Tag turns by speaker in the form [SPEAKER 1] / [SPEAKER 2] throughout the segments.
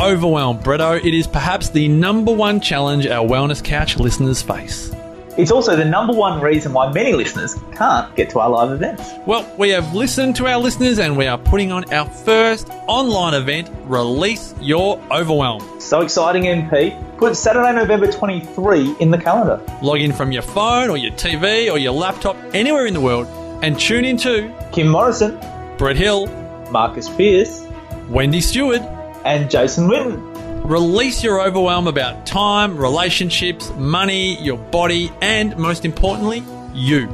[SPEAKER 1] overwhelm, Bretto. It is perhaps the number one challenge our Wellness Couch listeners face.
[SPEAKER 2] It's also the number one reason why many listeners can't get to our live events.
[SPEAKER 1] Well, we have listened to our listeners and we are putting on our first online event, Release Your Overwhelm.
[SPEAKER 2] So exciting, MP. Put Saturday, November 23 in the calendar.
[SPEAKER 1] Log in from your phone or your TV or your laptop anywhere in the world and tune in to
[SPEAKER 2] Kim Morrison,
[SPEAKER 1] Brett Hill,
[SPEAKER 2] Marcus Pearce,
[SPEAKER 1] Wendy Stewart,
[SPEAKER 2] and Jason Witten.
[SPEAKER 1] Release your overwhelm about time, relationships, money, your body, and most importantly, you.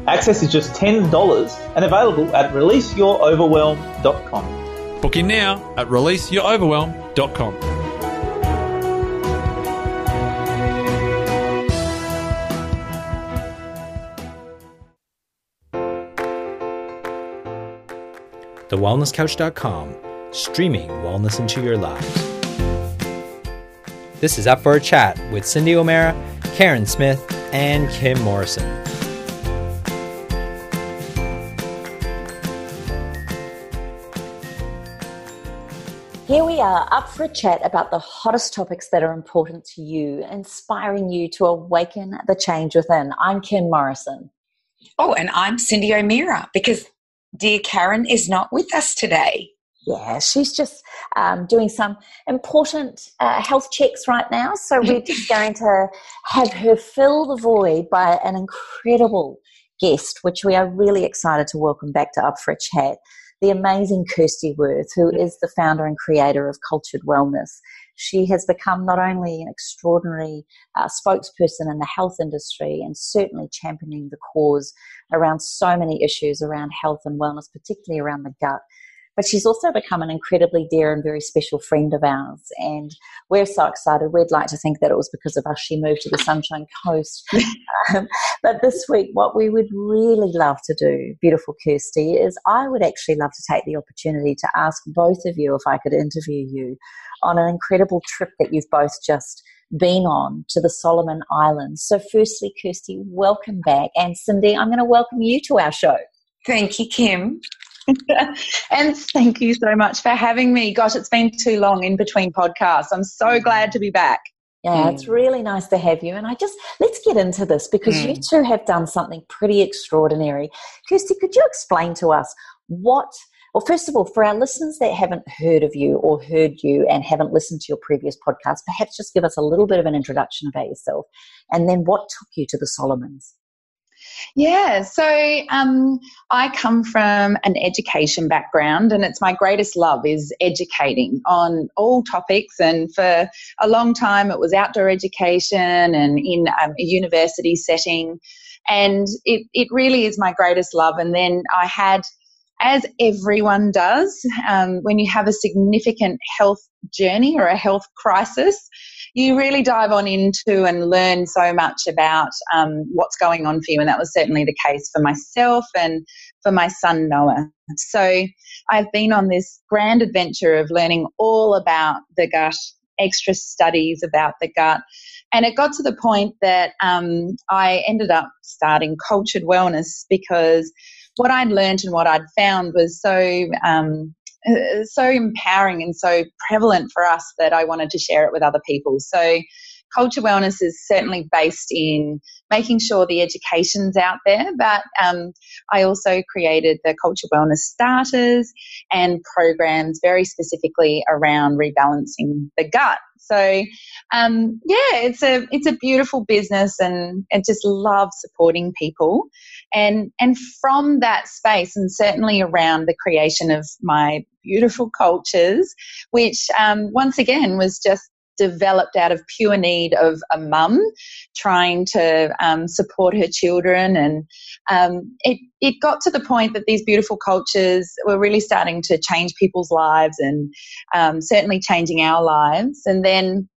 [SPEAKER 2] Access is just $10 and available at releaseyouroverwhelm.com.
[SPEAKER 1] Book in now at releaseyouroverwhelm.com.
[SPEAKER 3] TheWellnessCouch.com, streaming wellness into your lives. This is Up for a Chat with Cyndi O'Meara, Karen Smith, and Kim Morrison.
[SPEAKER 4] Here we are, up for a chat about the hottest topics that are important to you, inspiring you to awaken the change within. I'm Kim Morrison.
[SPEAKER 5] Oh, and I'm Cyndi O'Meara, because dear Karen is not with us today.
[SPEAKER 4] Yeah, she's just doing some important health checks right now. So we're just going to have her fill the void by an incredible guest, which we are really excited to welcome back to Up for a Chat, the amazing Kirsty Wirth, who is the founder and creator of Kultured Wellness. She has become not only an extraordinary spokesperson in the health industry and certainly championing the cause around so many issues around health and wellness, particularly around the gut, but she's also become an incredibly dear and very special friend of ours. And we're so excited. We'd like to think that it was because of us she moved to the Sunshine Coast. But this week, what we would really love to do, beautiful Kirsty, is I would actually love to take the opportunity to ask both of you if I could interview you on an incredible trip that you've both just been on to the Solomon Islands. So firstly, Kirsty, welcome back. And Cyndi, I'm going to welcome you to our show.
[SPEAKER 5] Thank you, Kim.
[SPEAKER 6] And thank you so much for having me. Gosh, it's been too long in between podcasts. I'm so glad to be back.
[SPEAKER 4] Yeah, it's really nice to have you. And let's get into this because you two have done something pretty extraordinary. Kirsty, could you explain to us well, first of all, for our listeners that haven't heard of you or heard you and haven't listened to your previous podcast, perhaps just give us a little bit of an introduction about yourself and then what took you to the Solomons?
[SPEAKER 6] Yeah, so I come from an education background, and it's my greatest love is educating on all topics. And for a long time, it was outdoor education and in a university setting. And it really is my greatest love. And then I had, as everyone does, when you have a significant health journey or a health crisis, you really dive on into and learn so much about what's going on for you. And that was certainly the case for myself and for my son, Noah. So I've been on this grand adventure of learning all about the gut, extra studies about the gut. And it got to the point that I ended up starting Kultured Wellness because what I'd learned and what I'd found was so empowering and so prevalent for us that I wanted to share it with other people. So Kultured Wellness is certainly based in making sure the education's out there, but I also created the Kultured Wellness starters and programs very specifically around rebalancing the gut. So, it's a beautiful business, and I just love supporting people. And from that space, and certainly around the creation of my beautiful cultures, which once again was just developed out of pure need of a mum trying to support her children. And it got to the point that these beautiful cultures were really starting to change people's lives and certainly changing our lives. And then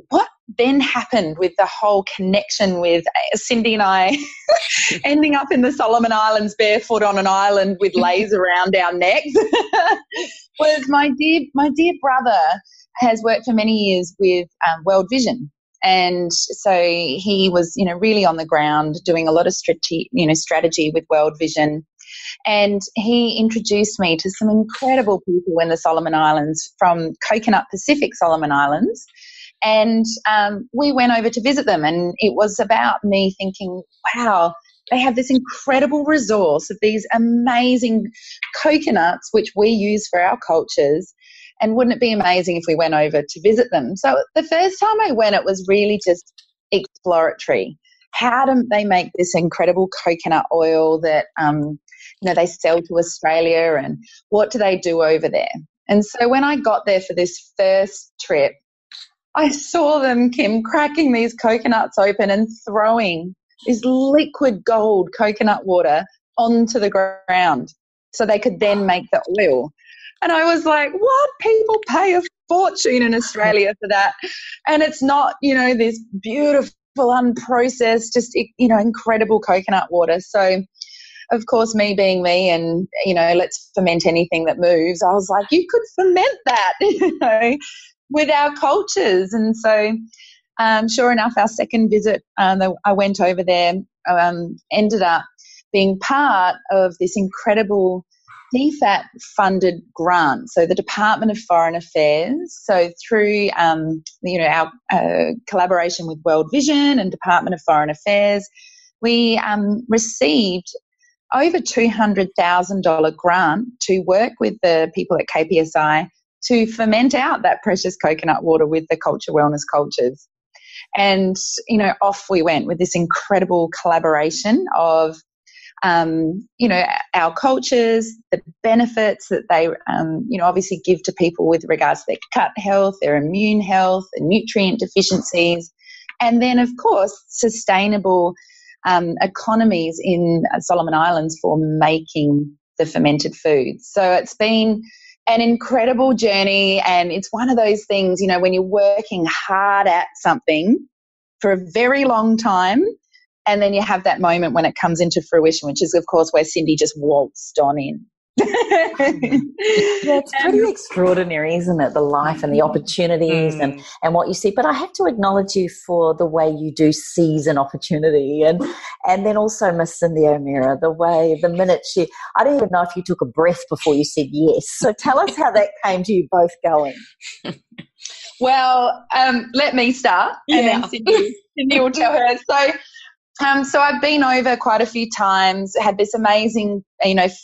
[SPEAKER 6] what then happened with the whole connection with Cyndi and I ending up in the Solomon Islands barefoot on an island with lays around our necks was my dear brother has worked for many years with World Vision. And so he was, really on the ground doing a lot of strategy with World Vision. And he introduced me to some incredible people in the Solomon Islands from Kokonut Pacific Solomon Islands. And we went over to visit them, and it was about me thinking, wow, they have this incredible resource of these amazing coconuts, which we use for our cultures. And wouldn't it be amazing if we went over to visit them? So the first time I went, it was really just exploratory. How do they make this incredible coconut oil that, they sell to Australia, and what do they do over there? And so when I got there for this first trip, I saw them, Kim, cracking these coconuts open and throwing this liquid gold coconut water onto the ground so they could then make the oil. And I was like, what? People pay a fortune in Australia for that. And it's not, this beautiful, unprocessed, just, incredible coconut water. So, of course, me being me and, let's ferment anything that moves, I was like, you could ferment that, with our cultures. And so, sure enough, our second visit, I went over there, ended up being part of this incredible DFAT funded grant. So the Department of Foreign Affairs, so through, our collaboration with World Vision and Department of Foreign Affairs, we received over $200,000 grant to work with the people at KPSI to ferment out that precious coconut water with the Culture Wellness cultures. And, off we went with this incredible collaboration of, our cultures, the benefits that they, obviously give to people with regards to their gut health, their immune health, the nutrient deficiencies, and then, of course, sustainable economies in Solomon Islands for making the fermented foods. So it's been an incredible journey, and it's one of those things, when you're working hard at something for a very long time, and then you have that moment when it comes into fruition, which is, of course, where Cyndi just waltzed on in.
[SPEAKER 4] Yeah, it's pretty extraordinary, isn't it? The life and the opportunities and what you see. But I have to acknowledge you for the way you do seize an opportunity, and then also Miss Cyndi O'Meara, the minute I don't even know if you took a breath before you said yes. So tell us how that came to you both going.
[SPEAKER 6] Well, let me start, and then Cyndi will tell her. So I've been over quite a few times, had this amazing,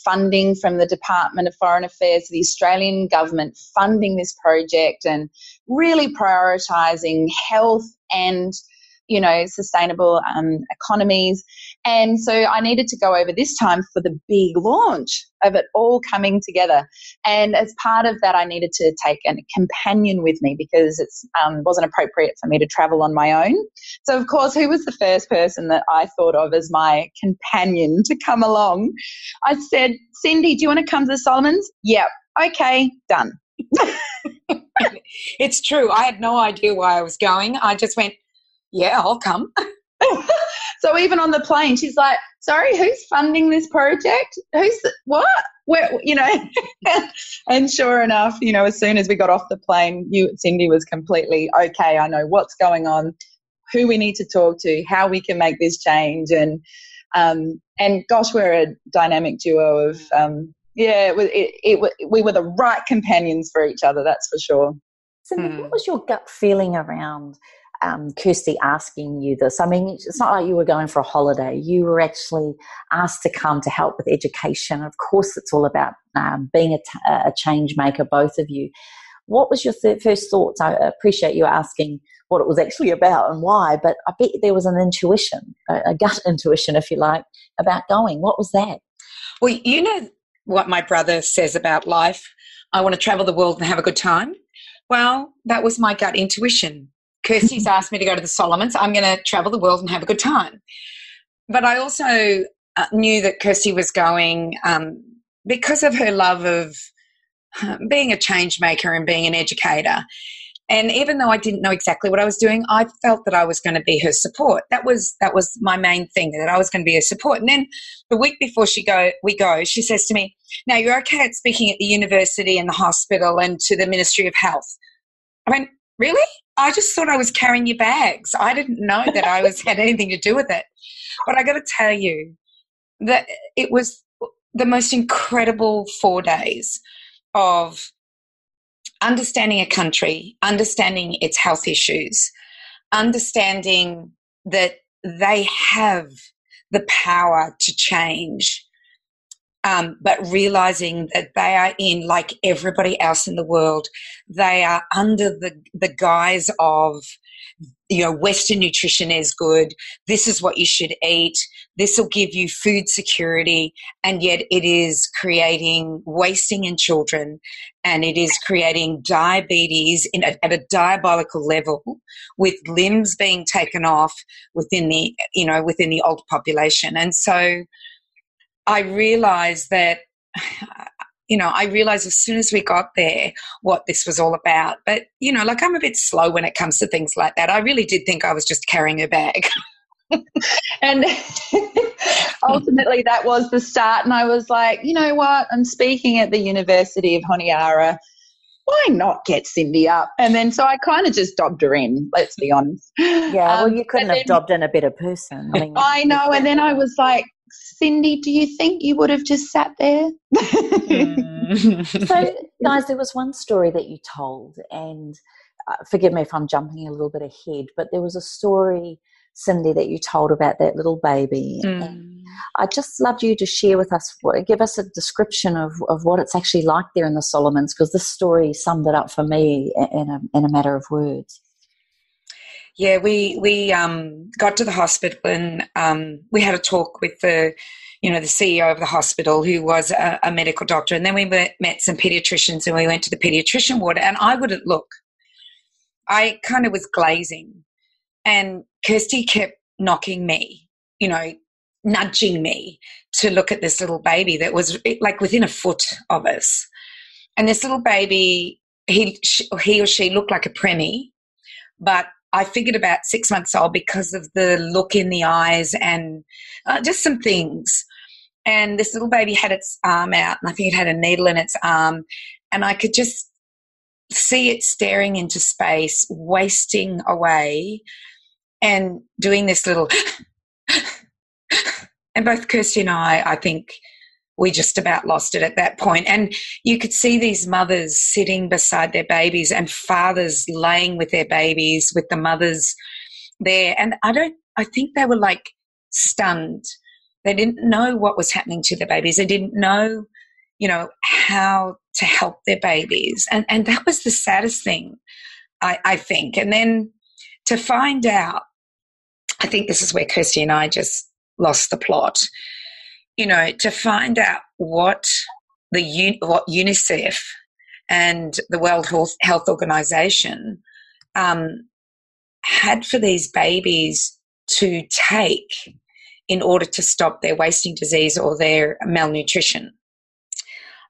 [SPEAKER 6] funding from the Department of Foreign Affairs, the Australian government funding this project and really prioritising health and, sustainable economies. And so I needed to go over this time for the big launch of it all coming together. And as part of that, I needed to take a companion with me because it wasn't appropriate for me to travel on my own. So, of course, who was the first person that I thought of as my companion to come along? I said, Cyndi, do you want to come to the Solomons? Yep. Okay, done.
[SPEAKER 5] It's true. I had no idea why I was going. I just went, yeah, I'll come.
[SPEAKER 6] So even on the plane, she's like, sorry, who's funding this project? What? Where, and sure enough, as soon as we got off the plane, Cyndi was completely, okay, I know what's going on, who we need to talk to, how we can make this change. And gosh, we're a dynamic duo of, we were the right companions for each other, that's for sure.
[SPEAKER 4] So what was your gut feeling around Kirsty asking you this? I mean, it's not like you were going for a holiday. You were actually asked to come to help with education. Of course, it's all about being a change maker, both of you. What was your first thoughts? I appreciate you asking what it was actually about and why, but I bet there was an intuition, a gut intuition, if you like, about going. What was that?
[SPEAKER 5] Well, you know what my brother says about life. I want to travel the world and have a good time. Well, that was my gut intuition. Kirsty's asked me to go to the Solomons. I'm going to travel the world and have a good time. But I also knew that Kirsty was going because of her love of being a change maker and being an educator. And even though I didn't know exactly what I was doing, I felt that I was going to be her support. That was my main thing, that I was going to be her support. And then the week before we go, she says to me, now you're okay at speaking at the university and the hospital and to the Ministry of Health. I went, really? I just thought I was carrying your bags. I didn't know that had anything to do with it. But I got to tell you that it was the most incredible 4 days of understanding a country, understanding its health issues, understanding that they have the power to change, but realizing that they are in, like everybody else in the world, they are under the guise of, Western nutrition is good. This is what you should eat. This will give you food security. And yet it is creating wasting in children, and it is creating diabetes at a diabolical level, with limbs being taken off within the older population. And so I realized that, as soon as we got there what this was all about. But, I'm a bit slow when it comes to things like that. I really did think I was just carrying a bag.
[SPEAKER 6] And ultimately that was the start. And I was like, you know what? I'm speaking at the University of Honiara. Why not get Cyndi up? And then so I kind of just dobbed her in, let's be honest.
[SPEAKER 4] Yeah, well, you couldn't have dobbed in a better person.
[SPEAKER 6] I know. And then I was like, Cyndi, do you think you would have just sat there?
[SPEAKER 4] So, guys, there was one story that you told, and forgive me if I'm jumping a little bit ahead, but there was a story, Cyndi, that you told about that little baby. And I'd just love you to share with us, give us a description of what it's actually like there in the Solomons, because this story summed it up for me in a matter of words.
[SPEAKER 5] Yeah, we got to the hospital, and we had a talk with the CEO of the hospital, who was a medical doctor, and then we met some pediatricians, and we went to the pediatrician ward, and I wouldn't look. I kind of was glazing, and Kirsty kept knocking me, nudging me to look at this little baby that was like within a foot of us. And this little baby, he or she looked like a preemie, but I figured about 6 months old because of the look in the eyes and just some things. And this little baby had its arm out, and I think it had a needle in its arm, and I could just see it staring into space, wasting away, and doing this little and both Kirsty and I think we just about lost it at that point. And you could see these mothers sitting beside their babies, and fathers laying with their babies, with the mothers there. And I think they were like stunned. They didn't know what was happening to their babies. They didn't know, how to help their babies. And that was the saddest thing, I think. And then to find out, I think this is where Kirsty and I just lost the plot. To find out what UNICEF and the World Health Organization had for these babies to take in order to stop their wasting disease or their malnutrition.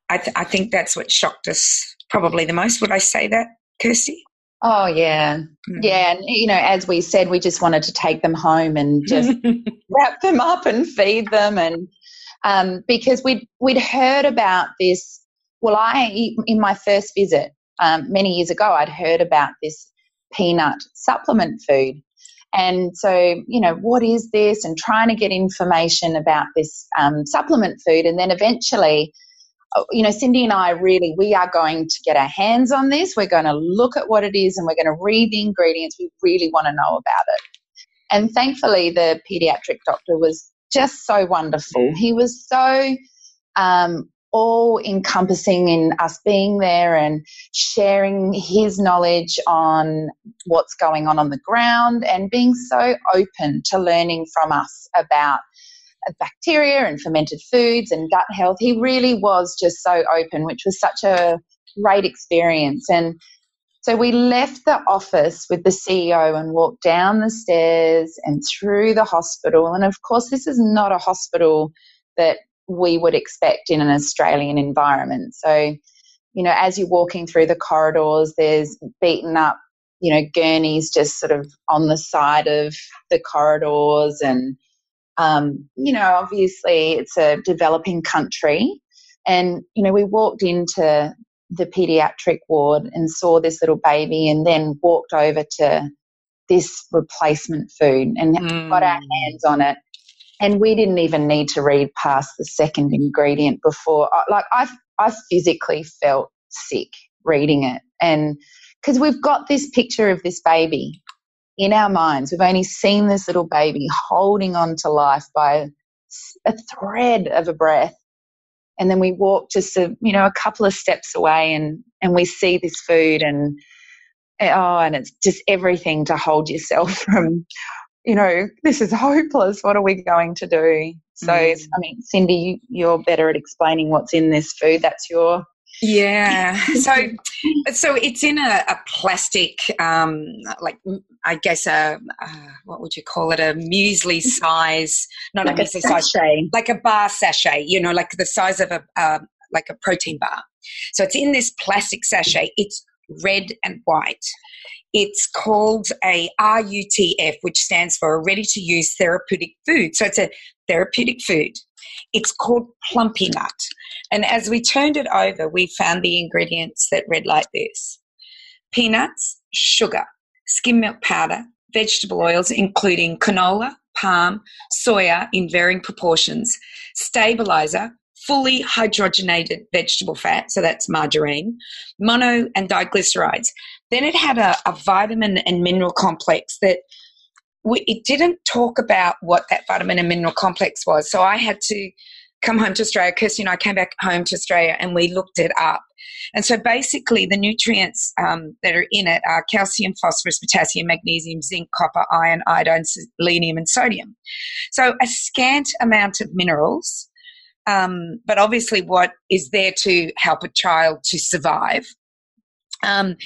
[SPEAKER 5] I think that's what shocked us probably the most. Would I say that, Kirsty?
[SPEAKER 6] Oh, yeah. Yeah. And, as we said, we just wanted to take them home and just wrap them up and feed them. And because we'd heard about this. Well, in my first visit many years ago, I'd heard about this peanut supplement food. And so, what is this? And trying to get information about this supplement food. And then eventually, Cyndi and I we are going to get our hands on this. We're going to look at what it is, and we're going to read the ingredients. We really want to know about it. And thankfully, the pediatric doctor was just so wonderful. He was so all-encompassing in us being there and sharing his knowledge on what's going on the ground, and being so open to learning from us about bacteria and fermented foods and gut health. He really was just so open, which was such a great experience. And so we left the office with the CEO and walked down the stairs and through the hospital. And, of course, this is not a hospital that we would expect in an Australian environment. So, as you're walking through the corridors, there's beaten up, gurneys just sort of on the side of the corridors. And obviously it's a developing country. And, we walked into the pediatric ward and saw this little baby, and then walked over to this replacement food and got our hands on it. And we didn't even need to read past the second ingredient before. Like I physically felt sick reading it. And because we've got this picture of this baby in our minds. We've only seen this little baby holding on to life by a thread of a breath. And then we walk just a couple of steps away and we see this food and it's just everything to hold yourself from, this is hopeless. What are we going to do? So, I mean, Cyndi, you're better at explaining what's in this food. That's your...
[SPEAKER 5] Yeah. So it's in a plastic, I guess what would you call it? A muesli size, not like a muesli size, like a bar sachet, like the size of like a protein bar. So it's in this plastic sachet. It's red and white. It's called a RUTF, which stands for a ready-to-use therapeutic food. So it's a therapeutic food. It's called Plumpy Nut. And as we turned it over, we found the ingredients that read like this: peanuts, sugar, skim milk powder, vegetable oils, including canola, palm, soya in varying proportions, stabilizer, fully hydrogenated vegetable fat, so that's margarine, mono and diglycerides. Then it had a vitamin and mineral complex that it didn't talk about what that vitamin and mineral complex was. So I had to come home to Australia. Kirsty and I came back home to Australia and we looked it up. And so basically the nutrients that are in it are calcium, phosphorus, potassium, magnesium, zinc, copper, iron, iodine, selenium, and sodium. So a scant amount of minerals, but obviously what is there to help a child to survive. And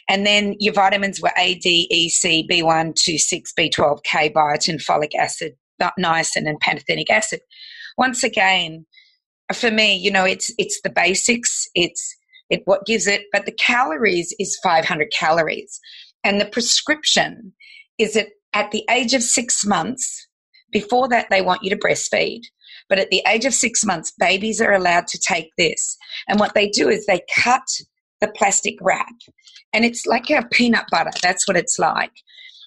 [SPEAKER 5] then your vitamins were A, D, E, C, B1, 2, 6, B12, K, biotin, folic acid, niacin, and pantothenic acid. Once again, for me, it's the basics. It's what gives it, but the calories is 500 calories. And the prescription is that at the age of 6 months, before that they want you to breastfeed, but at the age of 6 months, babies are allowed to take this. And what they do is they cut the plastic wrap, and it's like a peanut butter. That's what it's like.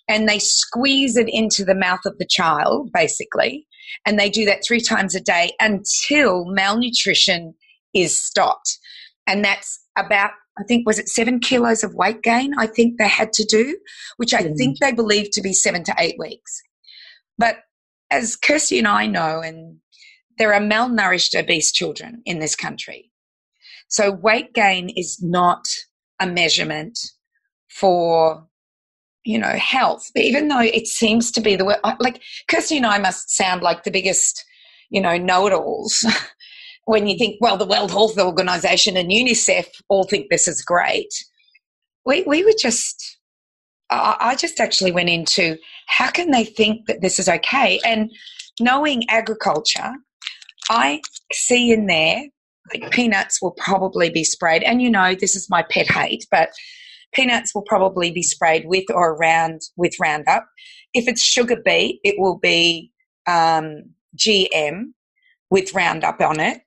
[SPEAKER 5] And they squeeze it into the mouth of the child, basically, and they do that 3 times a day until malnutrition is stopped. And that's about, I think, was it 7 kilos of weight gain I think they had to do, which I think they believe to be 7 to 8 weeks. But as Kirsty and I know, and there are malnourished obese children in this country. So weight gain is not a measurement for, health. But even though it seems to be the way, like Kirsty and I must sound like the biggest, know-it-alls when you think, well, the World Health Organization and UNICEF all think this is great. We were just, I just actually went into how can they think that this is okay? And knowing agriculture, I see in there, like peanuts will probably be sprayed, and this is my pet hate, but peanuts will probably be sprayed with or around with Roundup. If it's sugar beet, it will be GM with Roundup on it.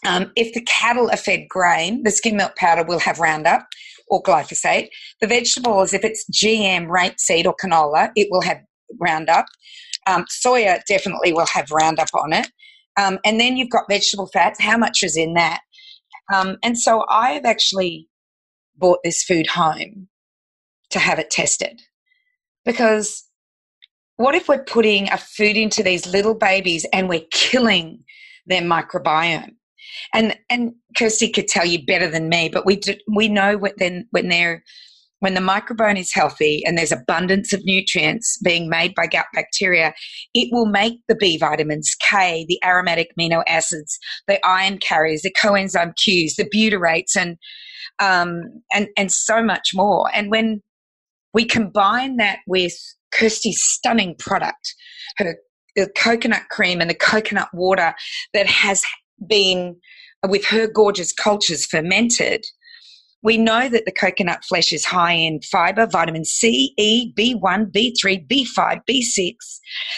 [SPEAKER 5] If the cattle are fed grain, the skim milk powder will have Roundup or glyphosate. The vegetables, if it's GM, rapeseed or canola, it will have Roundup. Soya definitely will have Roundup on it. And then you've got vegetable fats. How much is in that? And so I've actually bought this food home to have it tested, because what if we're putting a food into these little babies and we're killing their microbiome? And Kirsty could tell you better than me, but we know when the microbiome is healthy and there's abundance of nutrients being made by gut bacteria, it will make the B vitamins, K, the aromatic amino acids, the iron carriers, the coenzyme Qs, the butyrates, and so much more. And when we combine that with Kirsty's stunning product, the coconut cream and the coconut water that has been, with her gorgeous cultures, fermented, we know that the coconut flesh is high in fiber, vitamin C, E, B1, B3, B5, B6,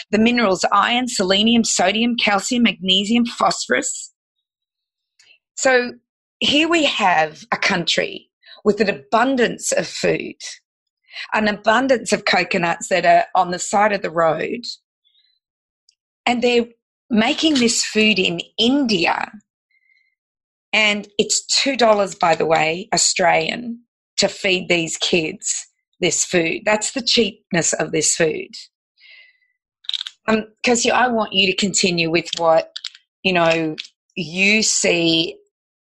[SPEAKER 5] the minerals iron, selenium, sodium, calcium, magnesium, phosphorus. So here we have a country with an abundance of food, an abundance of coconuts that are on the side of the road, And they're making this food in India, and it's $2, by the way, Australian, to feed these kids this food. That's the cheapness of this food. Kirsty, I want you to continue with what, you see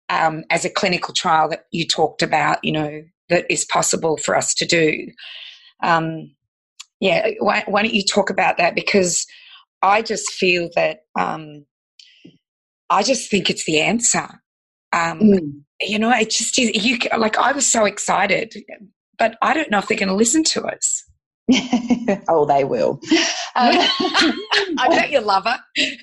[SPEAKER 5] as a clinical trial that you talked about, that is possible for us to do. Why don't you talk about that? Because I just feel that I just think it's the answer. It just is. I was so excited, but I don't know if they're going to listen to us.
[SPEAKER 6] Oh, they will.
[SPEAKER 5] I bet you love it.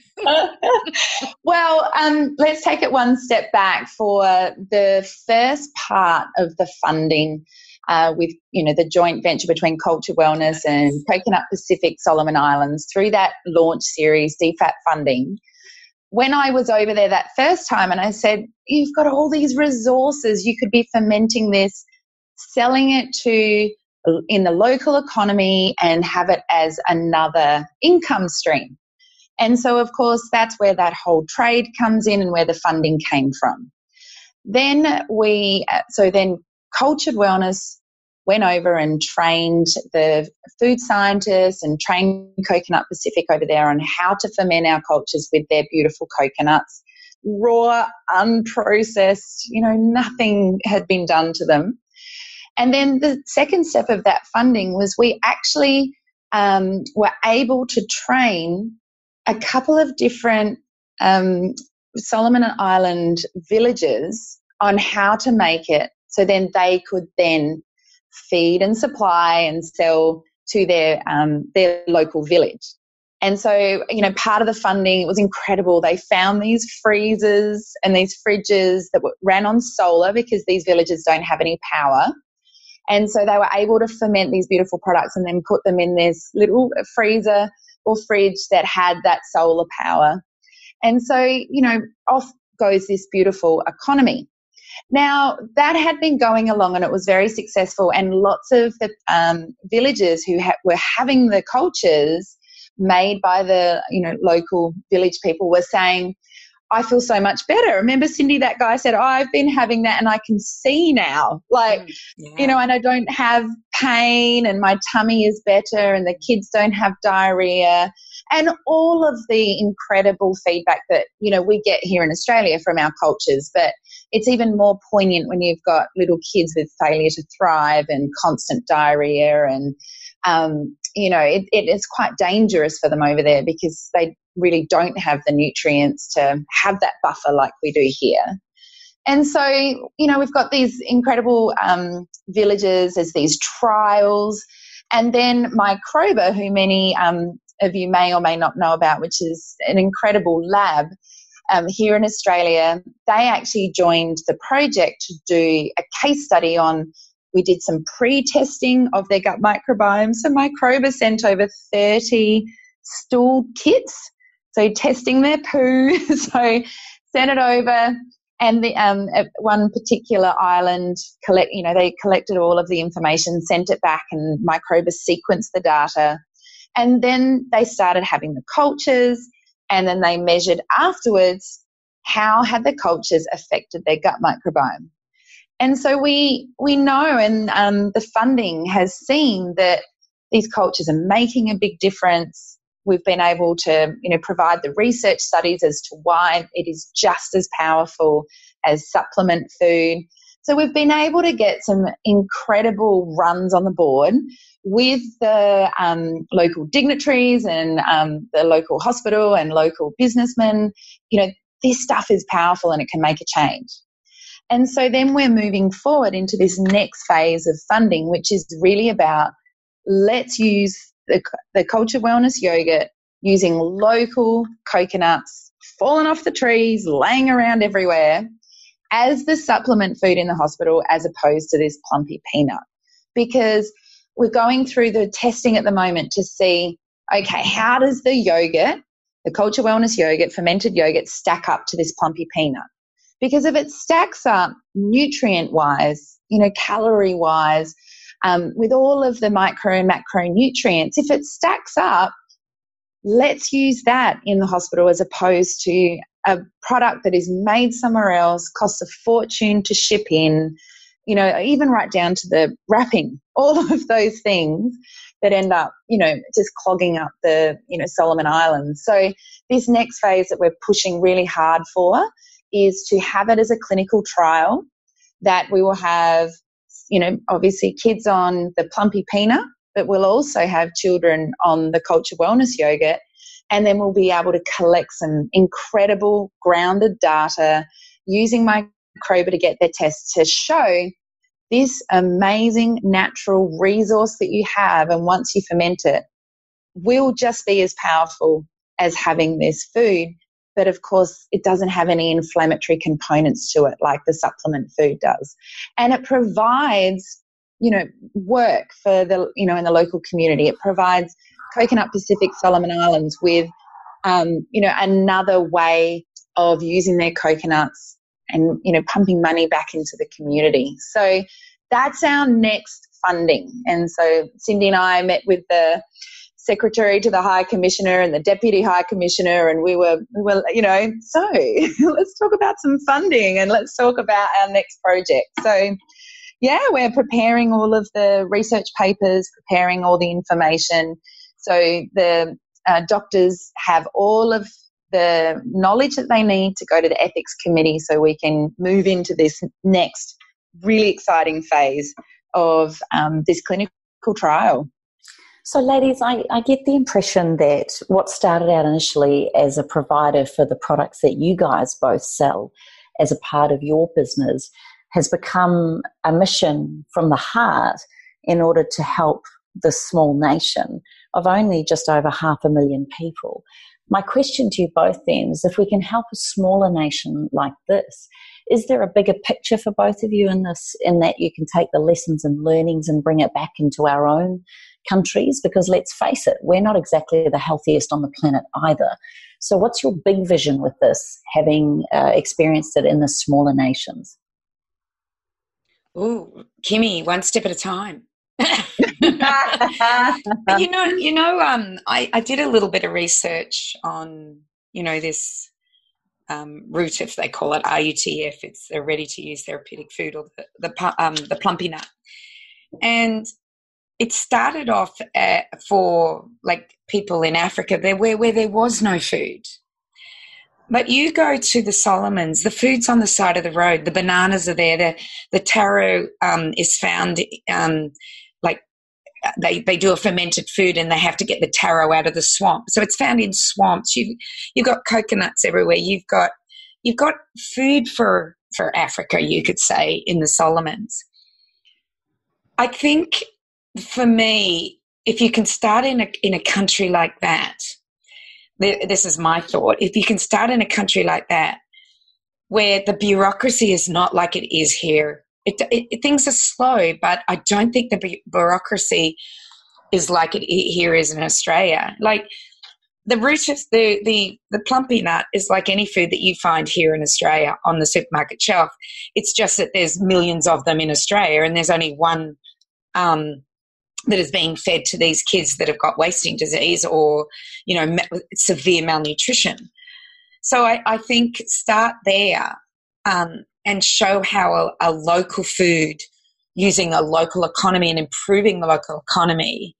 [SPEAKER 6] Well, let's take it one step back for the first part of the funding with, the joint venture between Kultured Wellness and Kokonut Pacific, Solomon Islands, through that launch series, DFAT funding. When I was over there that first time and I said, you've got all these resources, you could be fermenting this, selling it in the local economy and have it as another income stream. And so, of course, that's where that whole trade comes in and where the funding came from. Then Kultured Wellness went over and trained the food scientists and trained Kokonut Pacific over there on how to ferment our cultures with their beautiful coconuts. Raw, unprocessed, nothing had been done to them. And then the second step of that funding was we actually were able to train a couple of different Solomon Island villages on how to make it, so then they could then feed and supply and sell to their local village. And so, part of the funding, was incredible. They found these freezers and these fridges that ran on solar because these villages don't have any power. And so they were able to ferment these beautiful products and then put them in this little freezer or fridge that had that solar power. And so, off goes this beautiful economy. Now, that had been going along and it was very successful, and lots of the villagers who were having the cultures made by the, local village people were saying, I feel so much better. Remember, Cyndi, that guy said, I've been having that and I can see now, and I don't have pain and my tummy is better and the kids don't have diarrhea, and all of the incredible feedback that, we get here in Australia from our cultures. But it's even more poignant when you've got little kids with failure to thrive and constant diarrhea, and it's quite dangerous for them over there because they really don't have the nutrients to have that buffer like we do here. And so, we've got these incredible villages, there's these trials, and then Microba, who many of you may or may not know about, which is an incredible lab here in Australia. They actually joined the project to do a case study on. We did some pre-testing of their gut microbiome. So Microba sent over 30 stool kits, so testing their poo. So sent it over, and at one particular island, they collected all of the information, sent it back, and Microba sequenced the data. And then they started having the cultures, and then they measured afterwards how had the cultures affected their gut microbiome. And so we know, and the funding has seen that these cultures are making a big difference. We've been able to, provide the research studies as to why it is just as powerful as supplement food. So we've been able to get some incredible runs on the board with the local dignitaries and the local hospital and local businessmen. This stuff is powerful and it can make a change. And so then we're moving forward into this next phase of funding, which is really about, let's use the Kultured Wellness yogurt using local coconuts falling off the trees, laying around everywhere, as the supplement food in the hospital, as opposed to this plumpy peanut. Because we're going through the testing at the moment to see, okay, how does the yogurt, the Kultured Wellness yogurt, fermented yogurt, stack up to this plumpy peanut? Because if it stacks up nutrient-wise, let's use that in the hospital as opposed to a product that is made somewhere else, costs a fortune to ship in, you know, even right down to the wrapping, all of those things that end up, you know, just clogging up the, you know, Solomon Islands. So this next phase that we're pushing really hard for is to have it as a clinical trial that we will have, you know, obviously kids on the Plumpy Peanut, but we'll also have children on the Kultured Wellness Yogurt, and then we'll be able to collect some incredible grounded data using Microba to get their tests to show this amazing natural resource that you have, and once you ferment it, will just be as powerful as having this food. But of course, it doesn't have any inflammatory components to it like the supplement food does. And it provides, you know, work for the, you know, in the local community. It provides Kokonut Pacific Solomon Islands with, you know, another way of using their coconuts and, you know, pumping money back into the community. So that's our next funding. And so Cyndi and I met with the secretary to the High Commissioner and the Deputy High Commissioner, and we were, you know, so let's talk about some funding and let's talk about our next project. So yeah, we're preparing all of the research papers, preparing all the information. So the doctors have all of the knowledge that they need to go to the ethics committee so we can move into this next really exciting phase of this clinical trial.
[SPEAKER 4] So, ladies, I get the impression that what started out initially as a provider for the products that you guys both sell as a part of your business has become a mission from the heart in order to help this small nation of only just over 500,000 people. My question to you both then is, if we can help a smaller nation like this, is there a bigger picture for both of you in this, in that you can take the lessons and learnings and bring it back into our own countries? Because let's face it, we're not exactly the healthiest on the planet either. So what's your big vision with this, having experienced it in the smaller nations?
[SPEAKER 5] Ooh, Kimmy, one step at a time. I did a little bit of research on, you know, this RUTF, they call it RUTF. It's a ready-to-use therapeutic food, or the plumpy nut. And it started off for like people in Africa where there was no food. But you go to the Solomons, the food's on the side of the road. The bananas are there. The taro is found they do a fermented food and they have to get the taro out of the swamp. So it's found in swamps. You've got coconuts everywhere. You've got food for Africa, you could say, in the Solomons. I think for me, if you can start in a country like that, this is my thought, if you can start in a country like that where the bureaucracy is not like it is here, things are slow, but I don't think the bureaucracy is like it here is in Australia. Like the root of the plumpy nut is like any food that you find here in Australia on the supermarket shelf. It's just that there's millions of them in Australia, and there's only one that is being fed to these kids that have got wasting disease or, you know, severe malnutrition. So I think start there and show how a local food, using a local economy and improving the local economy,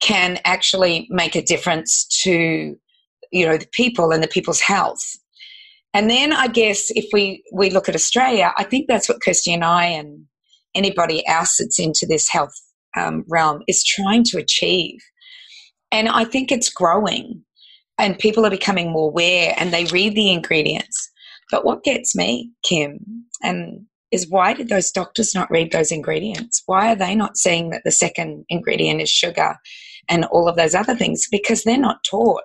[SPEAKER 5] can actually make a difference to, you know, the people and the people's health. And then I guess if we look at Australia, I think that's what Kirsty and I and anybody else that's into this health realm is trying to achieve. And I think it's growing and people are becoming more aware and they read the ingredients. But what gets me, Kim, is why did those doctors not read those ingredients? Why are they not seeing that the second ingredient is sugar and all of those other things? Because they're not taught.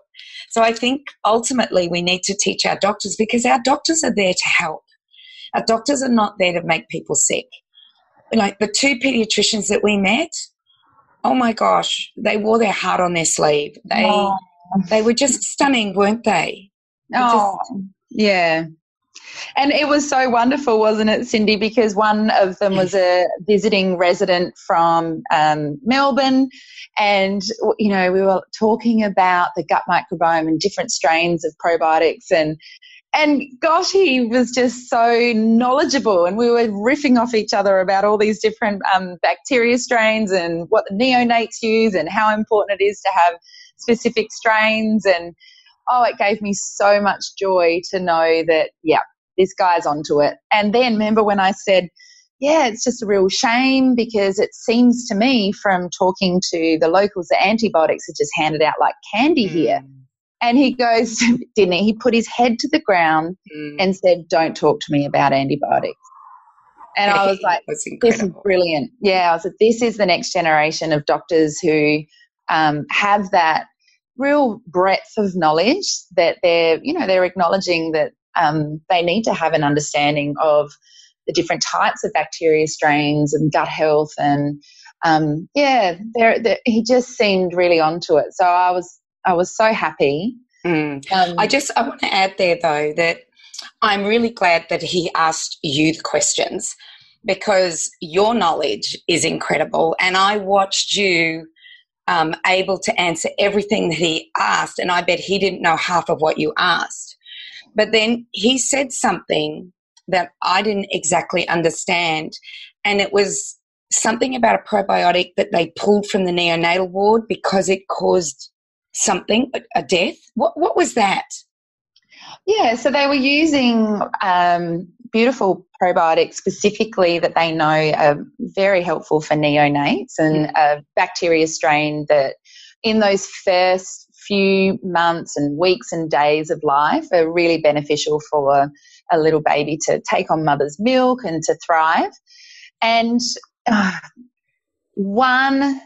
[SPEAKER 5] So I think ultimately we need to teach our doctors, because our doctors are there to help. Our doctors are not there to make people sick. Like the two pediatricians that we met, oh my gosh, they wore their heart on their sleeve. They were just stunning, weren't they?
[SPEAKER 6] Yeah. And it was so wonderful, wasn't it, Cyndi? Because one of them was a visiting resident from Melbourne, and, you know, we were talking about the gut microbiome and different strains of probiotics, and gosh, he was just so knowledgeable, and we were riffing off each other about all these different bacteria strains and what the neonates use and how important it is to have specific strains. And, oh, it gave me so much joy to know that, yeah, this guy's onto it. And then remember when I said, yeah, it's just a real shame because it seems to me from talking to the locals, the antibiotics are just handed out like candy here. And he goes, didn't he? He put his head to the ground and said, don't talk to me about antibiotics. And I was like, this is brilliant. Yeah, I was like, this is the next generation of doctors who have that real breadth of knowledge that they're acknowledging that they need to have an understanding of the different types of bacteria strains and gut health. And, he just seemed really onto it. So I was so happy.
[SPEAKER 5] I want to add there, though, that I'm really glad that he asked you the questions because your knowledge is incredible. And I watched you able to answer everything that he asked, and I bet he didn't know half of what you asked. But then he said something that I didn't exactly understand, and it was something about a probiotic that they pulled from the neonatal ward because it caused something, a death. What was that?
[SPEAKER 6] Yeah, so they were using beautiful probiotics specifically that they know are very helpful for neonates, and a bacteria strain that in those first few months and weeks and days of life are really beneficial for a little baby to take on mother's milk and to thrive. And one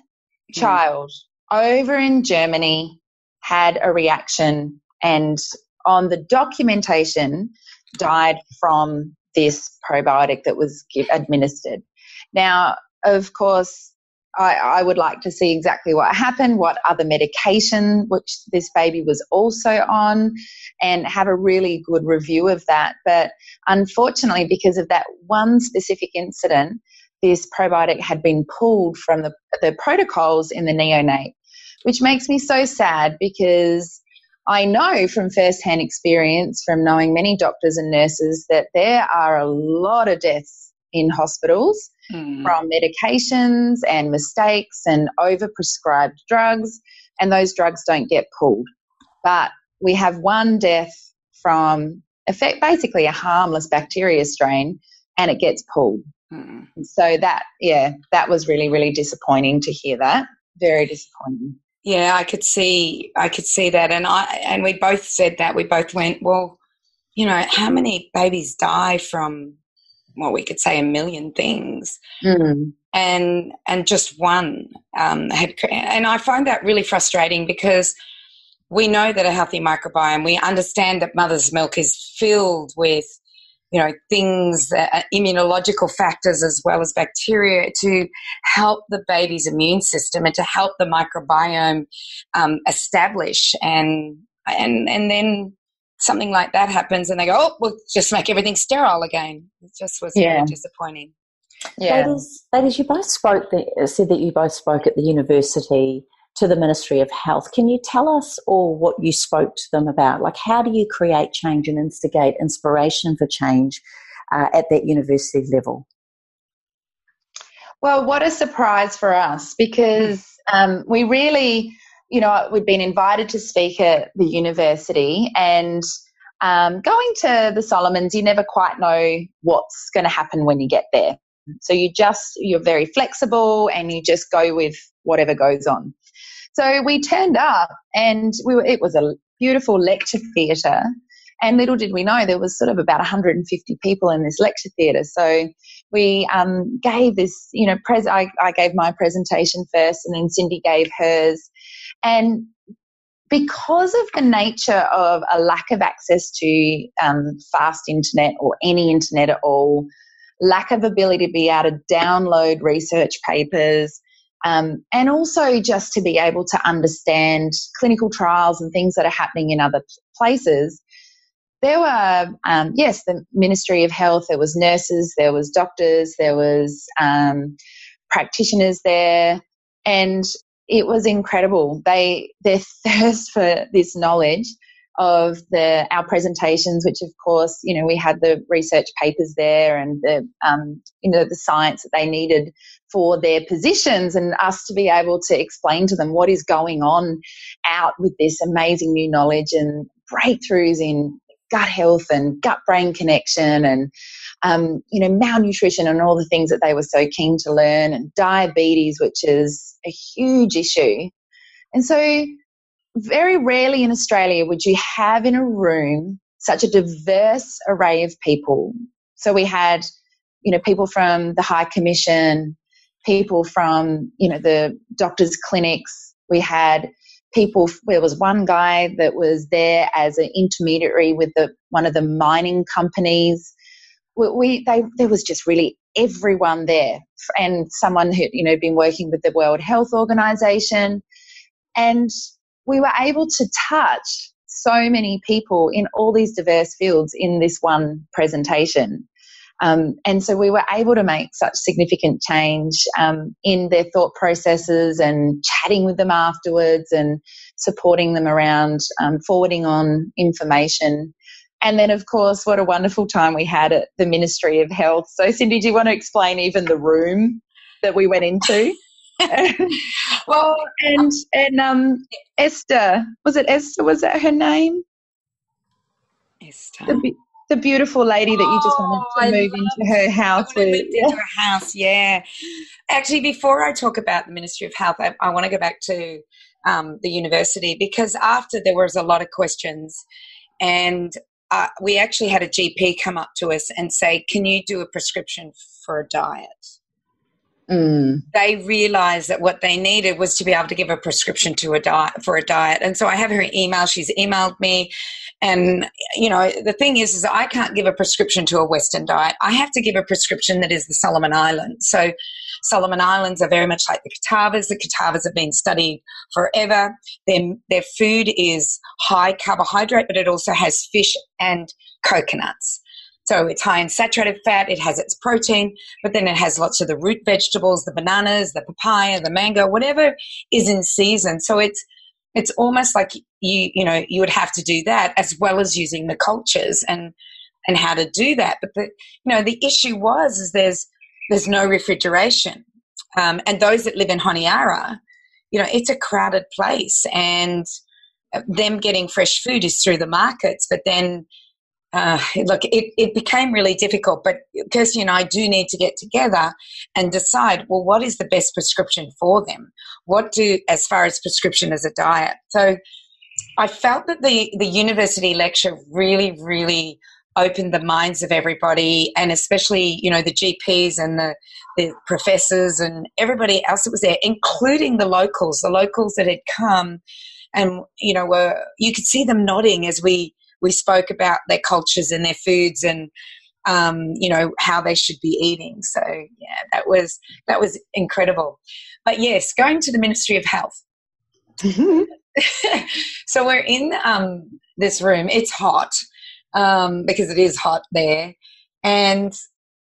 [SPEAKER 6] child over in Germany had a reaction and on the documentation died from this probiotic that was administered. Now, of course, I would like to see exactly what happened, what other medication which this baby was also on, and have a really good review of that. But unfortunately, because of that one specific incident, this probiotic had been pulled from the protocols in the neonate, which makes me so sad because I know from firsthand experience from knowing many doctors and nurses that there are a lot of deaths in hospitals from medications and mistakes and overprescribed drugs, and those drugs don't get pulled. But we have one death from basically a harmless bacteria strain, and it gets pulled. So that was really, really disappointing to hear that. Very disappointing.
[SPEAKER 5] Yeah, I could see that, and we both said that. We both went, well, you know, how many babies die from, well, we could say a million things, and just one had, and I find that really frustrating because we know that a healthy microbiome, we understand that mother's milk is filled with, you know, things, immunological factors as well as bacteria to help the baby's immune system and to help the microbiome establish. And then something like that happens and they go, oh, we'll just make everything sterile again. It just was very disappointing.
[SPEAKER 6] Yeah.
[SPEAKER 4] Ladies, you both said that you both spoke at the university to the Ministry of Health. Can you tell us all what you spoke to them about? Like, how do you create change and instigate inspiration for change at that university level?
[SPEAKER 6] Well, what a surprise for us because we really, you know, we'd been invited to speak at the university, and going to the Solomons, you never quite know what's going to happen when you get there. So you're very flexible and you just go with whatever goes on. So we turned up and it was a beautiful lecture theatre, and little did we know there was sort of about 150 people in this lecture theatre. So we gave this, you know, I gave my presentation first and then Cyndi gave hers. And because of the nature of a lack of access to fast internet or any internet at all, lack of ability to be able to download research papers, and also just to be able to understand clinical trials and things that are happening in other places, there were, yes, the Ministry of Health, there was nurses, there was doctors, there was practitioners there, and it was incredible. Their thirst for this knowledge of our presentations, which of course, we had the research papers there and the the science that they needed for their positions, and us to be able to explain to them what is going on out with this amazing new knowledge and breakthroughs in gut health and gut-brain connection and malnutrition and all the things that they were so keen to learn, and diabetes, which is a huge issue. And so very rarely in Australia would you have in a room such a diverse array of people. So we had, people from the High Commission, people from, the doctors' clinics. We had people, there was one guy that was there as an intermediary with one of the mining companies. There was just really everyone there, and someone who been working with the World Health Organization, and we were able to touch so many people in all these diverse fields in this one presentation. And so we were able to make such significant change in their thought processes, and chatting with them afterwards and supporting them around forwarding on information. And then, of course, what a wonderful time we had at the Ministry of Health. So, Cyndi, do you want to explain even the room that we went into? Well, and Esther, was it Esther? Was that her name?
[SPEAKER 5] Esther.
[SPEAKER 6] The beautiful lady that you just wanted to move into her house with.
[SPEAKER 5] Into her house, yeah. Actually, before I talk about the Ministry of Health, I want to go back to the university, because after there was a lot of questions, and we actually had a GP come up to us and say, "Can you do a prescription for a diet?" They realised that what they needed was to be able to give a prescription for a diet. And so I have her email. She's emailed me. And, the thing is I can't give a prescription to a Western diet. I have to give a prescription that is the Solomon Islands. So Solomon Islands are very much like the Catawbas. The Catawbas have been studied forever. Their food is high carbohydrate, but it also has fish and coconuts. So it's high in saturated fat, it has its protein, but then it has lots of the root vegetables, the bananas, the papaya, the mango, whatever is in season. So it's almost like you would have to do that as well as using the cultures and how to do that. But the issue is there's no refrigeration. And those that live in Honiara, it's a crowded place, and them getting fresh food is through the markets, but then it became really difficult. But Kirsty and I do need to get together and decide, well, what is the best prescription for them? As far as prescription as a diet? So I felt that the university lecture really, really opened the minds of everybody, and especially, the GPs and the professors and everybody else that was there, including the locals that had come, and, you could see them nodding as we spoke about their cultures and their foods and, how they should be eating. So, yeah, that was incredible. But, yes, going to the Ministry of Health. So we're in this room. It's hot because it is hot there. And,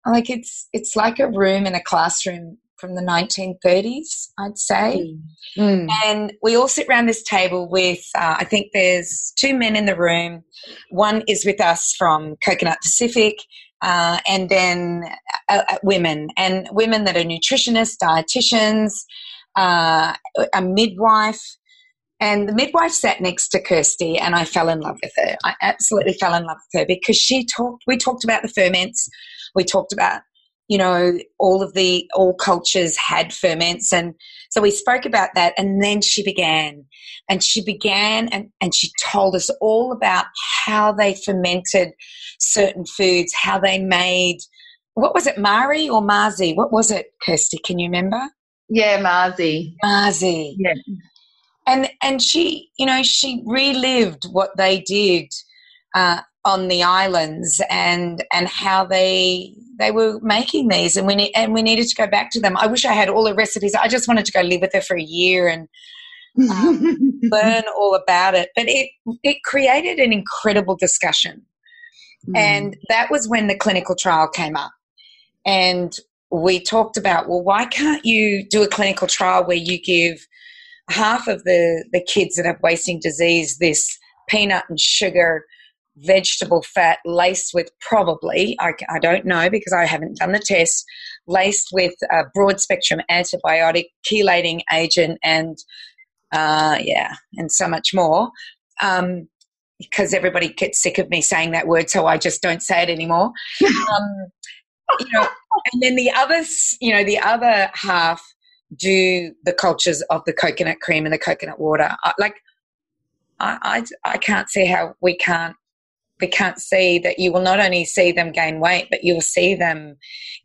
[SPEAKER 5] it's like a room in a classroom from the 1930s, I'd say. And we all sit around this table with, I think there's 2 men in the room. One is with us from Kokonut Pacific, and then women that are nutritionists, dietitians, a midwife. And the midwife sat next to Kirsty, and I fell in love with her. I absolutely fell in love with her because we talked about the ferments. We talked about, all cultures had ferments. And so we spoke about that. And then she began and she told us all about how they fermented certain foods, how they made, what was it, Mari or Marzi? What was it, Kirsty? Can you remember?
[SPEAKER 6] Yeah, Marzi.
[SPEAKER 5] Marzi.
[SPEAKER 6] Yeah.
[SPEAKER 5] And she, she relived what they did on the islands and how they were making these, and we needed to go back to them. I wish I had all the recipes. I just wanted to go live with her for a year and learn all about it. But it created an incredible discussion. And that was when the clinical trial came up. And we talked about, well, why can't you do a clinical trial where you give half of the kids that have wasting disease this peanut and sugar vegetable fat laced with probably, I don't know because I haven't done the test, laced with a broad spectrum antibiotic, chelating agent, and and so much more. Because everybody gets sick of me saying that word, so I just don't say it anymore. And then the other half do the cultures of the coconut cream and the coconut water. I can't see how we can't see that you will not only see them gain weight, but you will see them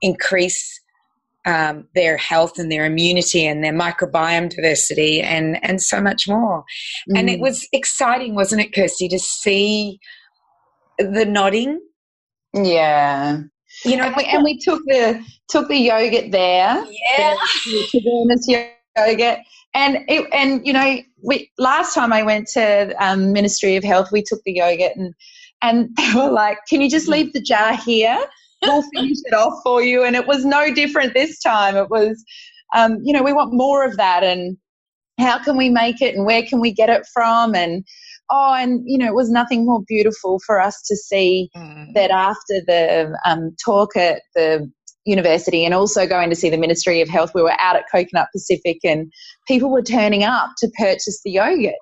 [SPEAKER 5] increase their health and their immunity and their microbiome diversity and so much more. And it was exciting, wasn't it, Kirsty, to see the nodding?
[SPEAKER 6] Yeah. And we took the yogurt there.
[SPEAKER 5] Yeah.
[SPEAKER 6] The wellness yogurt. And last time I went to Ministry of Health, we took the yogurt and they were like, can you just leave the jar here? We'll finish it off for you. And it was no different this time. It was, we want more of that. And how can we make it and where can we get it from? And, it was nothing more beautiful for us to see that after the talk at the university and also going to see the Ministry of Health, we were out at Kokonut Pacific and people were turning up to purchase the yogurt.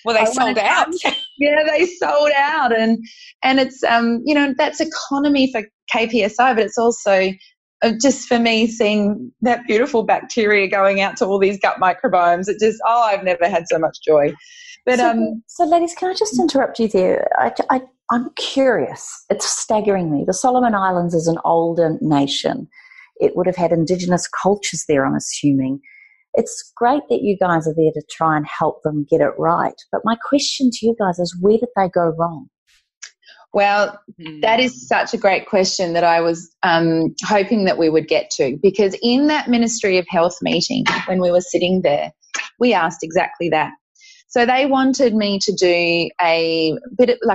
[SPEAKER 5] Well, they sold out.
[SPEAKER 6] Yeah, they sold out. And it's, that's economy for KPSI, but it's also just for me seeing that beautiful bacteria going out to all these gut microbiomes. It just, I've never had so much joy. But
[SPEAKER 4] so ladies, can I just interrupt you there? I'm curious. It's staggering me. The Solomon Islands is an older nation. It would have had indigenous cultures there, I'm assuming. It's great that you guys are there to try and help them get it right. But my question to you guys is, where did they go wrong?
[SPEAKER 6] Well, that is such a great question that I was hoping that we would get to, because in that Ministry of Health meeting, when we were sitting there, we asked exactly that. So they wanted me to do a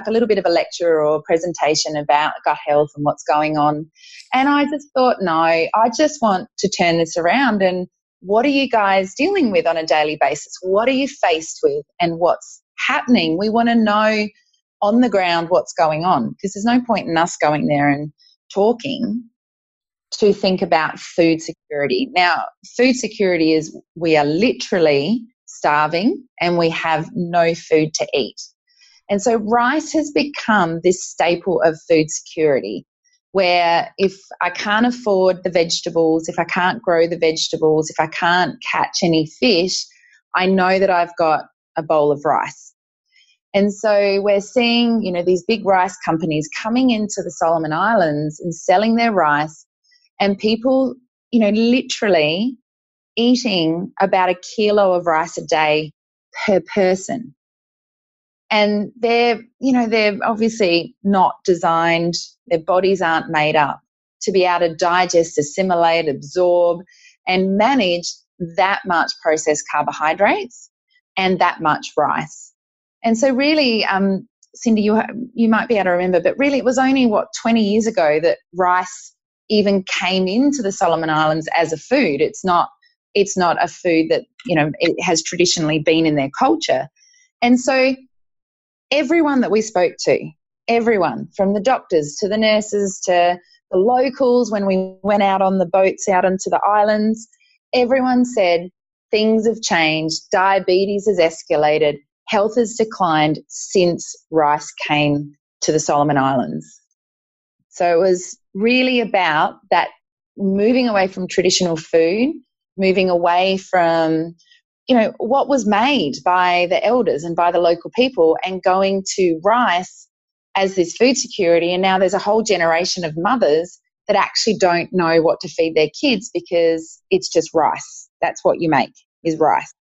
[SPEAKER 6] little bit of a lecture or presentation about gut health and what's going on. And I just thought, no, I just want to turn this around. And what are you guys dealing with on a daily basis? What are you faced with and what's happening? We want to know on the ground what's going on, because there's no point in us going there and talking to think about food security. Now, food security is we are literally starving and we have no food to eat. And so rice has become this staple of food security, where if I can't afford the vegetables, if I can't grow the vegetables, if I can't catch any fish, I know that I've got a bowl of rice. And so we're seeing, these big rice companies coming into the Solomon Islands and selling their rice, and people, literally eating about 1 kilo of rice a day per person. And they're obviously not designed, their bodies aren't made up to be able to digest, assimilate, absorb, and manage that much processed carbohydrates and that much rice. And so really, Cyndi, you might be able to remember, but really it was only, 20 years ago that rice even came into the Solomon Islands as a food. It's not a food that, it has traditionally been in their culture. And so everyone that we spoke to, everyone from the doctors to the nurses to the locals when we went out on the boats out into the islands, everyone said things have changed, diabetes has escalated, health has declined since rice came to the Solomon Islands. So it was really about that, moving away from traditional food, moving away from, what was made by the elders and by the local people, and going to rice as this food security. And now there's a whole generation of mothers that actually don't know what to feed their kids because it's just rice. That's what you make, is rice.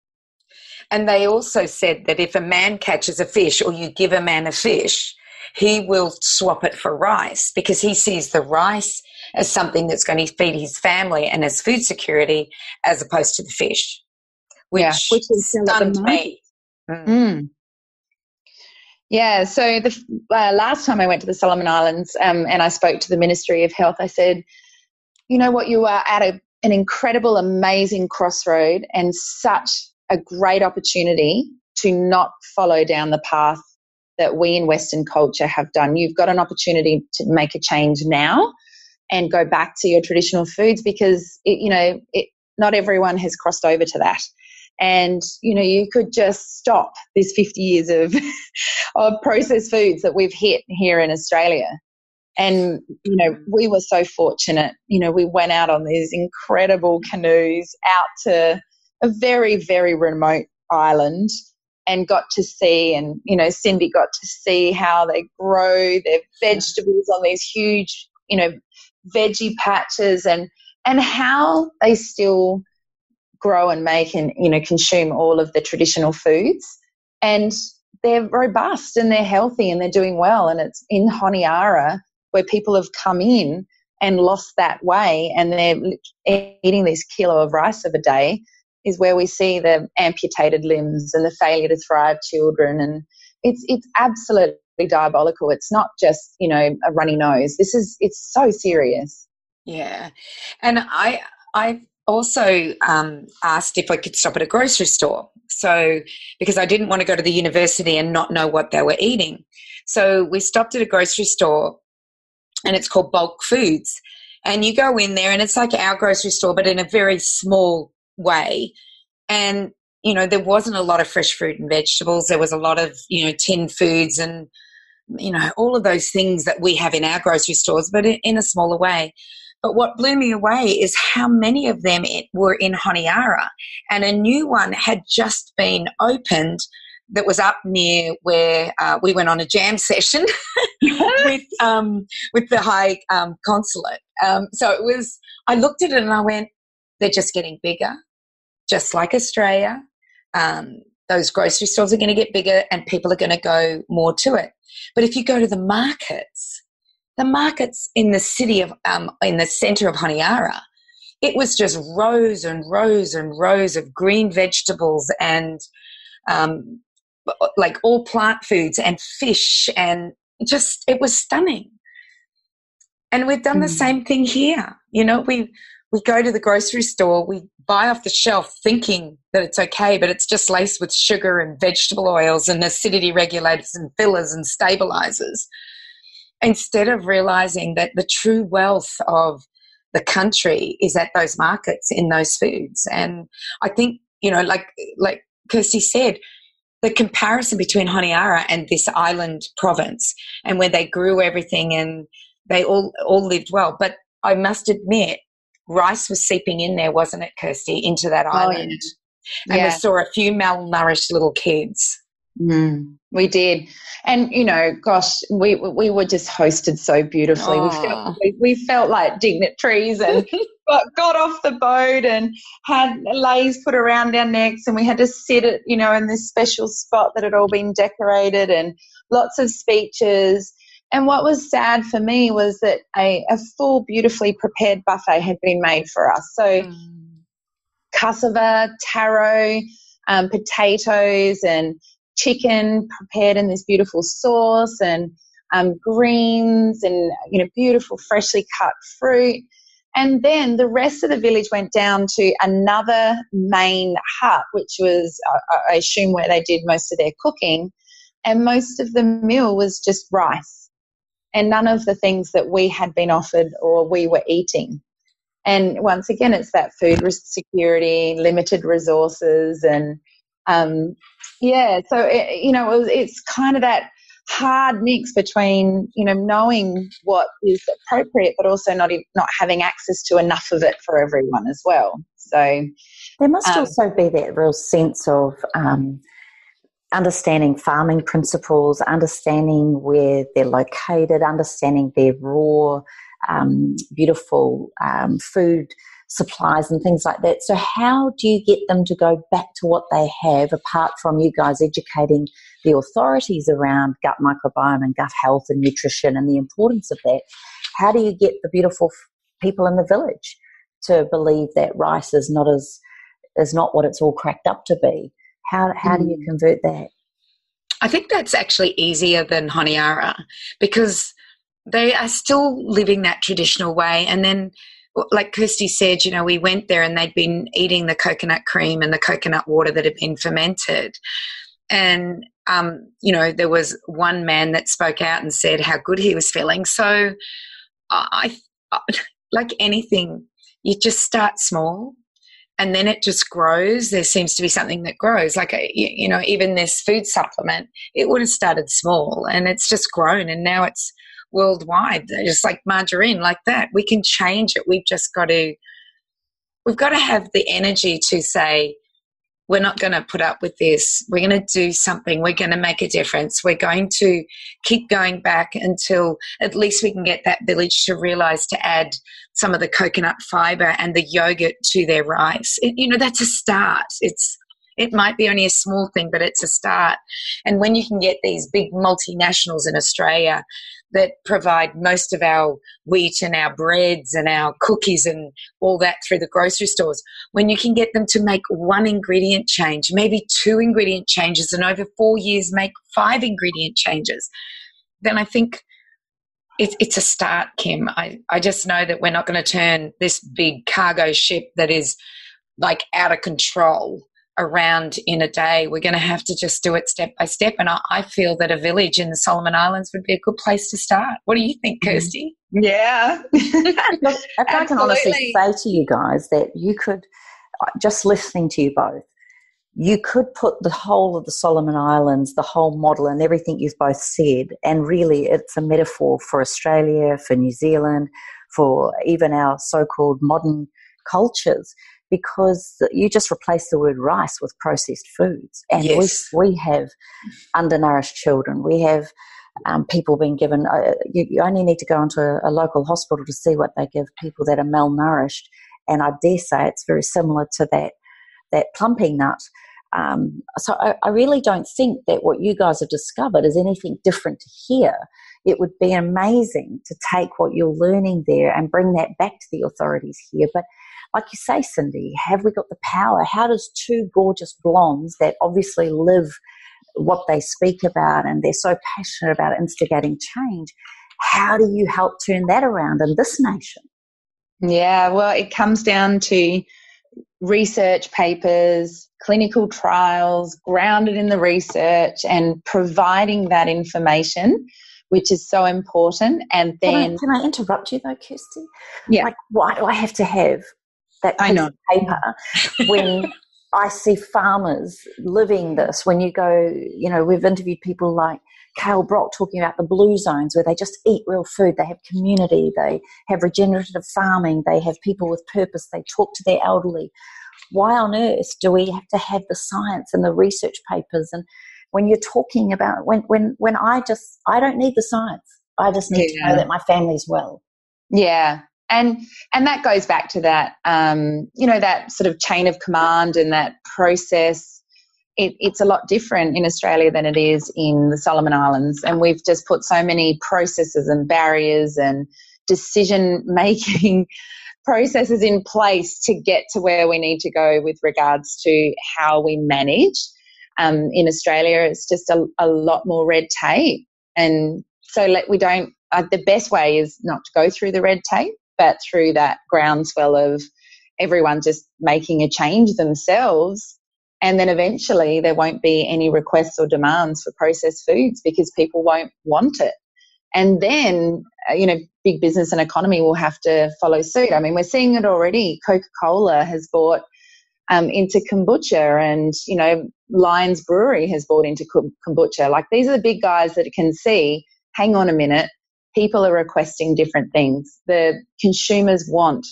[SPEAKER 5] And they also said that if a man catches a fish or you give a man a fish, he will swap it for rice because he sees the rice as something that's going to feed his family and as food security as opposed to the fish, which
[SPEAKER 6] is
[SPEAKER 5] stunned me.
[SPEAKER 6] Yeah, so the last time I went to the Solomon Islands and I spoke to the Ministry of Health, I said, you know what, you are at an incredible, amazing crossroad and such a great opportunity to not follow down the path that we in Western culture have done. You've got an opportunity to make a change now and go back to your traditional foods because, not everyone has crossed over to that. And, you could just stop this 50 years of processed foods that we've hit here in Australia. And, we were so fortunate. We went out on these incredible canoes out to a very, very remote island and got to see, and, Cyndi got to see how they grow their vegetables on these huge, veggie patches and how they still grow and make and, consume all of the traditional foods. And they're robust and they're healthy and they're doing well. And it's in Honiara where people have come in and lost that way and they're eating this kilo of rice a day is where we see the amputated limbs and the failure to thrive children. And it's absolutely diabolical. It's not just, a runny nose. It's so serious.
[SPEAKER 5] Yeah. And I also asked if I could stop at a grocery store. So, because I didn't want to go to the university and not know what they were eating. So we stopped at a grocery store and it's called Bulk Foods. And you go in there and it's like our grocery store, but in a very small way. And, there wasn't a lot of fresh fruit and vegetables. There was a lot of, tinned foods and, all of those things that we have in our grocery stores, but in a smaller way. But what blew me away is how many of them were in Honiara, and a new one had just been opened that was up near where we went on a jam session with the High Consulate. So it was, I looked at it and I went, they're just getting bigger, just like Australia. Those grocery stores are going to get bigger and people are going to go more to it. But if you go to the markets in the city of, in the centre of Honiara, it was just rows and rows and rows of green vegetables and like all plant foods and fish, and just, it was stunning. And we've done the same thing here. We go to the grocery store, we buy off the shelf thinking that it's okay, but it's just laced with sugar and vegetable oils and acidity regulators and fillers and stabilizers, instead of realizing that the true wealth of the country is at those markets in those foods. And I think, like Kirsty said, the comparison between Honiara and this island province, and where they grew everything and they all lived well. But I must admit, rice was seeping in there, wasn't it, Kirsty, into that island? Yeah. And we saw a few malnourished little kids.
[SPEAKER 6] We did. And, gosh, we were just hosted so beautifully. We felt like dignitaries and got off the boat and had leis put around our necks, and we had to sit at, in this special spot that had all been decorated, and lots of speeches. And what was sad for me was that a full, beautifully prepared buffet had been made for us. So cassava, taro, potatoes and chicken prepared in this beautiful sauce, and greens and, beautiful freshly cut fruit. And then the rest of the village went down to another main hut, which was, I assume, where they did most of their cooking. And most of the meal was just rice and none of the things that we had been offered or we were eating. And once again, it's that food security, limited resources, and so it's kind of that hard mix between, knowing what is appropriate, but also not having access to enough of it for everyone as well. So
[SPEAKER 4] there must also be that real sense of understanding farming principles, understanding where they're located, understanding their raw, beautiful food supplies and things like that. So how do you get them to go back to what they have, apart from you guys educating the authorities around gut microbiome and gut health and nutrition and the importance of that? How do you get the beautiful people in the village to believe that rice is not what it's all cracked up to be? How do you convert that?
[SPEAKER 5] I think that's actually easier than Honiara because they are still living that traditional way. And then, like Kirsty said, you know, we went there and they'd been eating the coconut cream and the coconut water that had been fermented. And, you know, there was one man that spoke out and said how good he was feeling. So I like anything, you just start small and then it just grows. There seems to be something that grows. Like, you know, even this food supplement, it would have started small and it's just grown and now it's worldwide, just like margarine, like that. We can change it. We've got to have the energy to say, we're not going to put up with this. We're going to do something. We're going to make a difference. We're going to keep going back until at least we can get that village to realise to add some of the coconut fibre and the yogurt to their rice. You know, that's a start. It might be only a small thing, but it's a start. And when you can get these big multinationals in Australia that provide most of our wheat and our breads and our cookies and all that through the grocery stores, when you can get them to make one ingredient change, maybe 2 ingredient changes, and over 4 years make 5 ingredient changes, then I think it's a start, Kim. I just know that we're not going to turn this big cargo ship that is like out of control around in a day.'re going to have to just do it step by step. And I feel that a village in the Solomon Islands would be a good place to start. What do you think, Kirsty?
[SPEAKER 6] Yeah.
[SPEAKER 4] Look, if I can honestly say to you guys that you could, just listening to you both, you could put the whole of the Solomon Islands, the whole model and everything you've both said, and really it's a metaphor for Australia, for New Zealand, for even our so-called modern cultures, because you just replace the word rice with processed foods. And
[SPEAKER 5] yes.
[SPEAKER 4] we have undernourished children. We have people being given, you only need to go into a local hospital to see what they give people that are malnourished. And I dare say it's very similar to that plumping nut. So I really don't think that what you guys have discovered is anything different to here. It would be amazing to take what you're learning there and bring that back to the authorities here. But like you say, Cyndi, have we got the power? How does 2 gorgeous blondes that obviously live what they speak about and they're so passionate about instigating change, how do you help turn that around in this nation?
[SPEAKER 6] Yeah, well, it comes down to research papers, clinical trials, grounded in the research and providing that information, which is so important. And then...
[SPEAKER 4] Can I interrupt you though, Kirsty?
[SPEAKER 6] Yeah.
[SPEAKER 4] Like, why do I have to have that piece of paper when I see farmers living this? When you go, you know, we've interviewed people like Cale Brock talking about the blue zones where they just eat real food. They have community. They have regenerative farming. They have people with purpose. They talk to their elderly. Why on earth do we have to have the science and the research papers? And when you're talking about, when I don't need the science. I just need to know that my family's well.
[SPEAKER 6] Yeah. And that goes back to that, you know, that sort of chain of command and that process. It's a lot different in Australia than it is in the Solomon Islands. And we've just put so many processes and barriers and decision-making processes in place to get to where we need to go with regards to how we manage. In Australia, it's just a lot more red tape. And so we don't, the best way is not to go through the red tape, but through that groundswell of everyone just making a change themselves. And then eventually there won't be any requests or demands for processed foods because people won't want it. And then, you know, big business and economy will have to follow suit. I mean, we're seeing it already. Coca-Cola has bought into kombucha and, you know, Lions Brewery has bought into kombucha. Like, these are the big guys that can see, hang on a minute, people are requesting different things. The consumers want,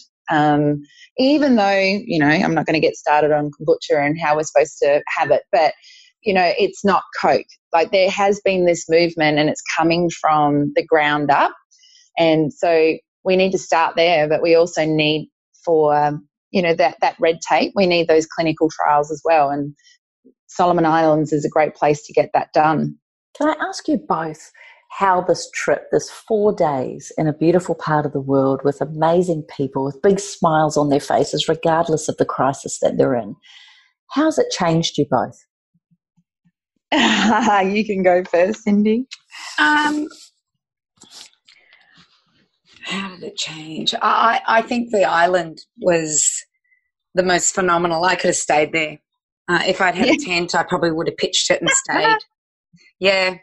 [SPEAKER 6] even though, you know, I'm not going to get started on kombucha and how we're supposed to have it, but, you know, it's not Coke. Like, there has been this movement and it's coming from the ground up. And so we need to start there, but we also need for, you know, that red tape, we need those clinical trials as well. And Solomon Islands is a great place to get that done.
[SPEAKER 4] Can I ask you both how this trip, this 4 days in a beautiful part of the world with amazing people with big smiles on their faces, regardless of the crisis that they're in, how's it changed you both?
[SPEAKER 6] You can go first, Cyndi.
[SPEAKER 5] How did it change? I think the island was the most phenomenal. I could have stayed there. If I'd had a tent, I probably would have pitched it and stayed. Yeah.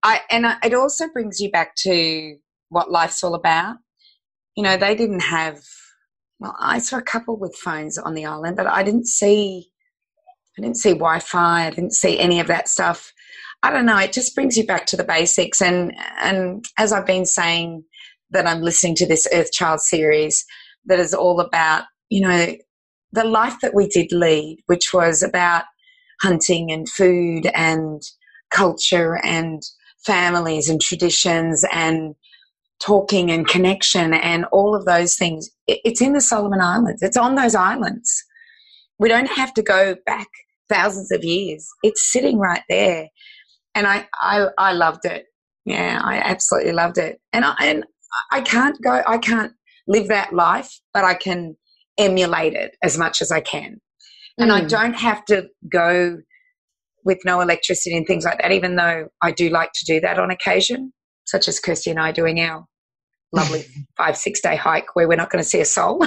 [SPEAKER 5] It also brings you back to what life's all about. You know, they didn't have, well, I saw a couple with phones on the island, but I didn't see Wi-Fi. I didn't see any of that stuff. I don't know. It just brings you back to the basics. And as I've been saying, that I'm listening to this Earth Child series that is all about, you know, the life that we did lead, which was about hunting and food and culture and families and traditions and talking and connection and all of those things. It's in the Solomon Islands. It's on those islands. We don't have to go back thousands of years. It's sitting right there. And I loved it. Yeah, I absolutely loved it. And I can't live that life, but I can emulate it as much as I can. And I don't have to go with no electricity and things like that, even though I do like to do that on occasion, such as Kirsty and I doing our lovely 5-6 day hike where we're not going to see a soul.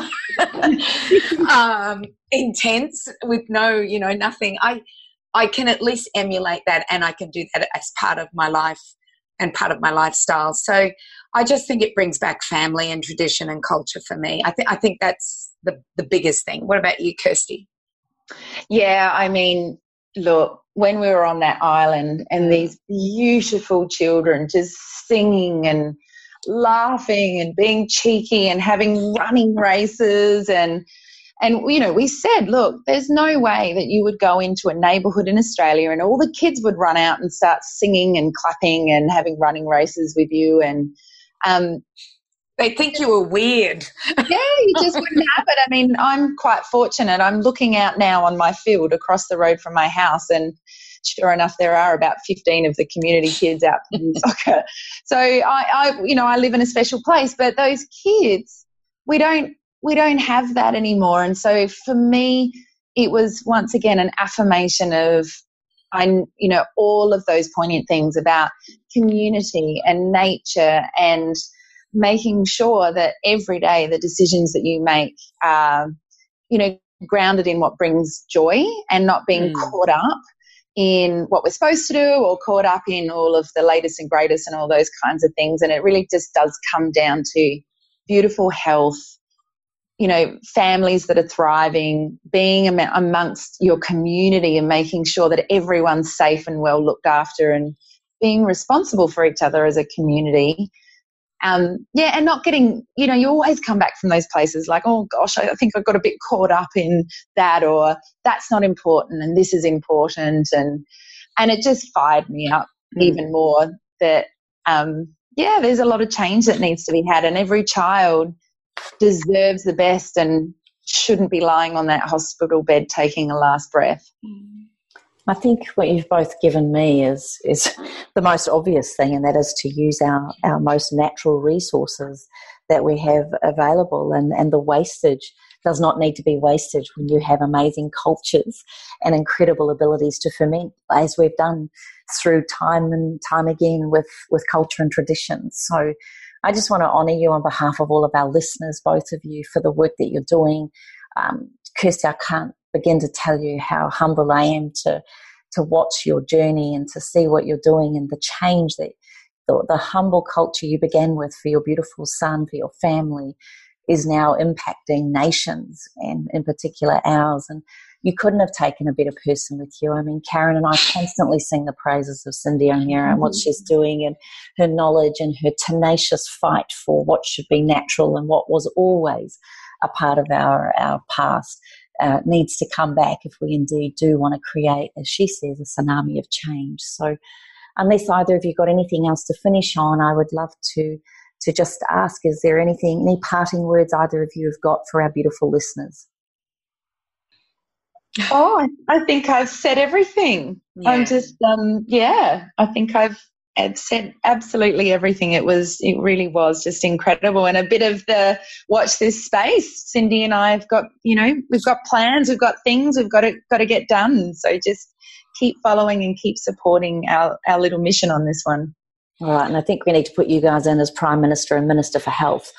[SPEAKER 5] Intense with no, you know, nothing. I can at least emulate that, and I can do that as part of my life and part of my lifestyle. So I just think it brings back family and tradition and culture for me. I think that's the biggest thing. What about you, Kirsty?
[SPEAKER 6] Yeah, I mean, look, when we were on that island and these beautiful children just singing and laughing and being cheeky and having running races and you know, we said, look, there's no way that you would go into a neighbourhood in Australia and all the kids would run out and start singing and clapping and having running races with you. And
[SPEAKER 5] they think you were weird.
[SPEAKER 6] Yeah, you just wouldn't have it. I mean, I'm quite fortunate. I'm looking out now on my field across the road from my house, and sure enough, there are about 15 of the community kids out playing soccer. So I live in a special place, but those kids, we don't have that anymore. And so for me, it was once again an affirmation of, all of those poignant things about community and nature and making sure that every day the decisions that you make are, grounded in what brings joy and not being caught up in what we're supposed to do or caught up in all of the latest and greatest and all those kinds of things. And it really just does come down to beautiful health, families that are thriving, being amongst your community and making sure that everyone's safe and well looked after and being responsible for each other as a community. And not getting, you always come back from those places like, oh gosh, I think I got a bit caught up in that, or that's not important and this is important. And it just fired me up even more that, there's a lot of change that needs to be had, and every child deserves the best and shouldn't be lying on that hospital bed taking a last breath.
[SPEAKER 4] I think what you've both given me is the most obvious thing, and that is to use our most natural resources that we have available, and the wastage does not need to be wasted when you have amazing cultures and incredible abilities to ferment, as we've done through time and time again with culture and traditions. So I just want to honour you on behalf of all of our listeners, both of you, for the work that you're doing. Kirsty, I can't begin to tell you how humble I am to watch your journey and to see what you're doing and the change that the humble culture you began with for your beautiful son, for your family, is now impacting nations, and in particular ours. And you couldn't have taken a better person with you. I mean, Karen and I constantly sing the praises of Cyndi Honiara and what she's doing, and her knowledge and her tenacious fight for what should be natural and what was always a part of our past. Needs to come back if we indeed do want to create, as she says, a tsunami of change. So unless either of you got anything else to finish on, I would love to just ask, is there any parting words either of you have got for our beautiful listeners?
[SPEAKER 6] Oh, I think I've said everything. Yeah. I'm just, I think I've said absolutely everything. It really was just incredible, and a bit of the watch this space. Cyndi and I have got, we've got plans, we've got things, we've got to get done. So just keep following and keep supporting our little mission on this one.
[SPEAKER 4] All right, and I think we need to put you guys in as Prime Minister and Minister for Health.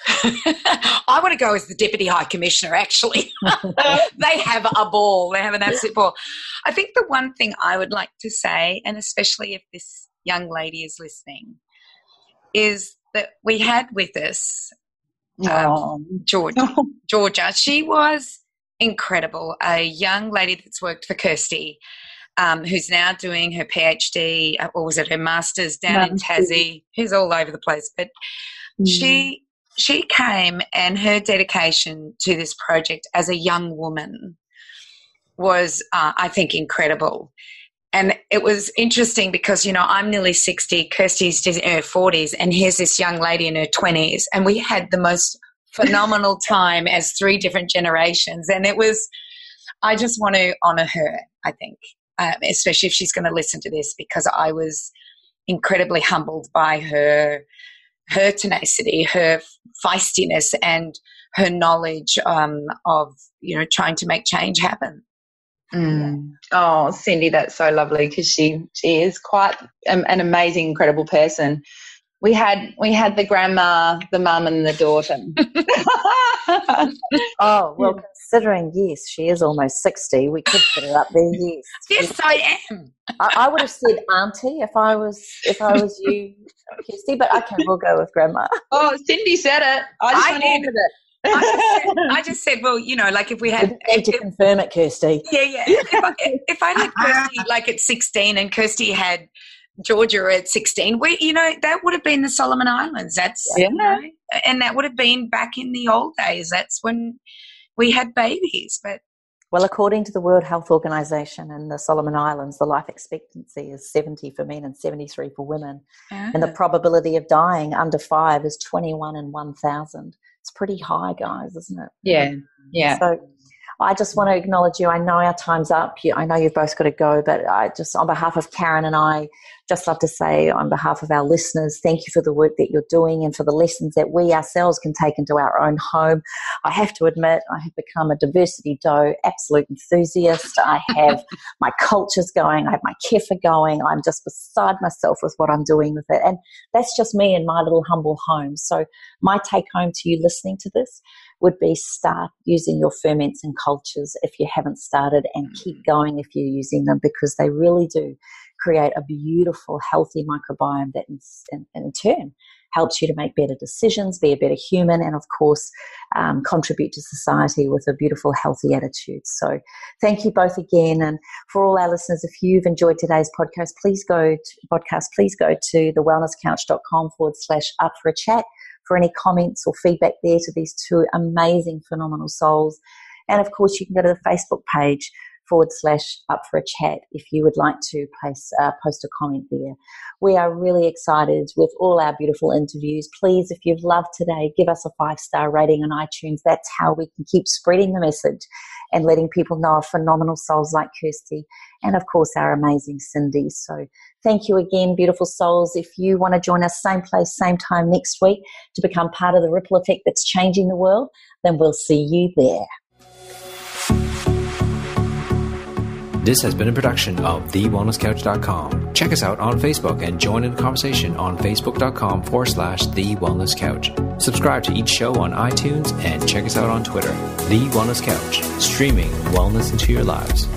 [SPEAKER 5] I want to go as the Deputy High Commissioner, actually. They have a ball. They have an absolute ball. I think the one thing I would like to say, and especially if this young lady is listening, is that we had with us Georgia. She was incredible, a young lady that's worked for Kirsty, who's now doing her PhD, or was it her master's down in Tassie, who's all over the place. But she came, and her dedication to this project as a young woman was, I think, incredible. And it was interesting because, you know, I'm nearly 60, Kirsty's in her 40s, and here's this young lady in her 20s, and we had the most phenomenal time as 3 different generations. And it was, I just want to honour her, I think. Especially if she's going to listen to this, because I was incredibly humbled by her tenacity, her feistiness, and her knowledge of, you know, trying to make change happen.
[SPEAKER 6] Oh, Cyndi, that's so lovely, because she is quite an amazing, incredible person. We had the grandma, the mum, and the daughter.
[SPEAKER 4] Oh, well, considering, yes, she is almost 60, we could put her up there, yes.
[SPEAKER 5] Yes, I am.
[SPEAKER 4] I would have said auntie if I was you, Kirsty, but okay, we'll go with grandma.
[SPEAKER 6] Oh, Cyndi said it. I
[SPEAKER 5] did.
[SPEAKER 6] with it.
[SPEAKER 5] I just said, well, you know, like if we had...
[SPEAKER 4] need to confirm it, Kirsty.
[SPEAKER 5] Yeah. If I had Kirsty like at 16 and Kirsty had Georgia at 16, you know, that would have been the Solomon Islands. That's, you know, and that would have been back in the old days. That's when we had babies. But
[SPEAKER 4] well, according to the World Health Organization in the Solomon Islands, the life expectancy is 70 for men and 73 for women. And the probability of dying under 5 is 21 in 1,000. It's pretty high, guys, isn't it?
[SPEAKER 6] Yeah.
[SPEAKER 4] So I just want to acknowledge you. I know our time's up. I know you've both got to go, but I just, on behalf of Karen and I, just love to say on behalf of our listeners, thank you for the work that you're doing and for the lessons that we ourselves can take into our own home. I have to admit, I have become a diversity doe, absolute enthusiast. I have my cultures going. I have my kefir going. I'm just beside myself with what I'm doing with it. And that's just me in my little humble home. So my take home to you listening to this would be start using your ferments and cultures if you haven't started, and keep going if you're using them, because they really do create a beautiful, healthy microbiome that in turn helps you to make better decisions, be a better human, and of course contribute to society with a beautiful, healthy attitude. So thank you both again. And for all our listeners, if you've enjoyed today's podcast, please go to thewellnesscouch.com/up-for-a-chat for any comments or feedback there to these 2 amazing, phenomenal souls. And of course, you can go to the Facebook page /up-for-a-chat if you would like to post a comment there. We are really excited with all our beautiful interviews. Please, if you've loved today, give us a 5-star rating on iTunes. That's how we can keep spreading the message and letting people know of phenomenal souls like Kirsty, and of course our amazing Cyndi. So thank you again, beautiful souls. If you want to join us same place, same time next week to become part of the ripple effect that's changing the world, then we'll see you there.
[SPEAKER 3] This has been a production of TheWellnessCouch.com. Check us out on Facebook and join in the conversation on Facebook.com/TheWellnessCouch. Subscribe to each show on iTunes and check us out on Twitter. The Wellness Couch, streaming wellness into your lives.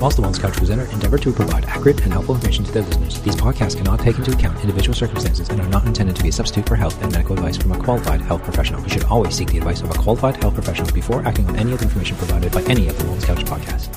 [SPEAKER 3] Whilst the Wellness Couch presenter endeavor to provide accurate and helpful information to their listeners, these podcasts cannot take into account individual circumstances and are not intended to be a substitute for health and medical advice from a qualified health professional. You should always seek the advice of a qualified health professional before acting on any of the information provided by any of the Wellness Couch podcasts.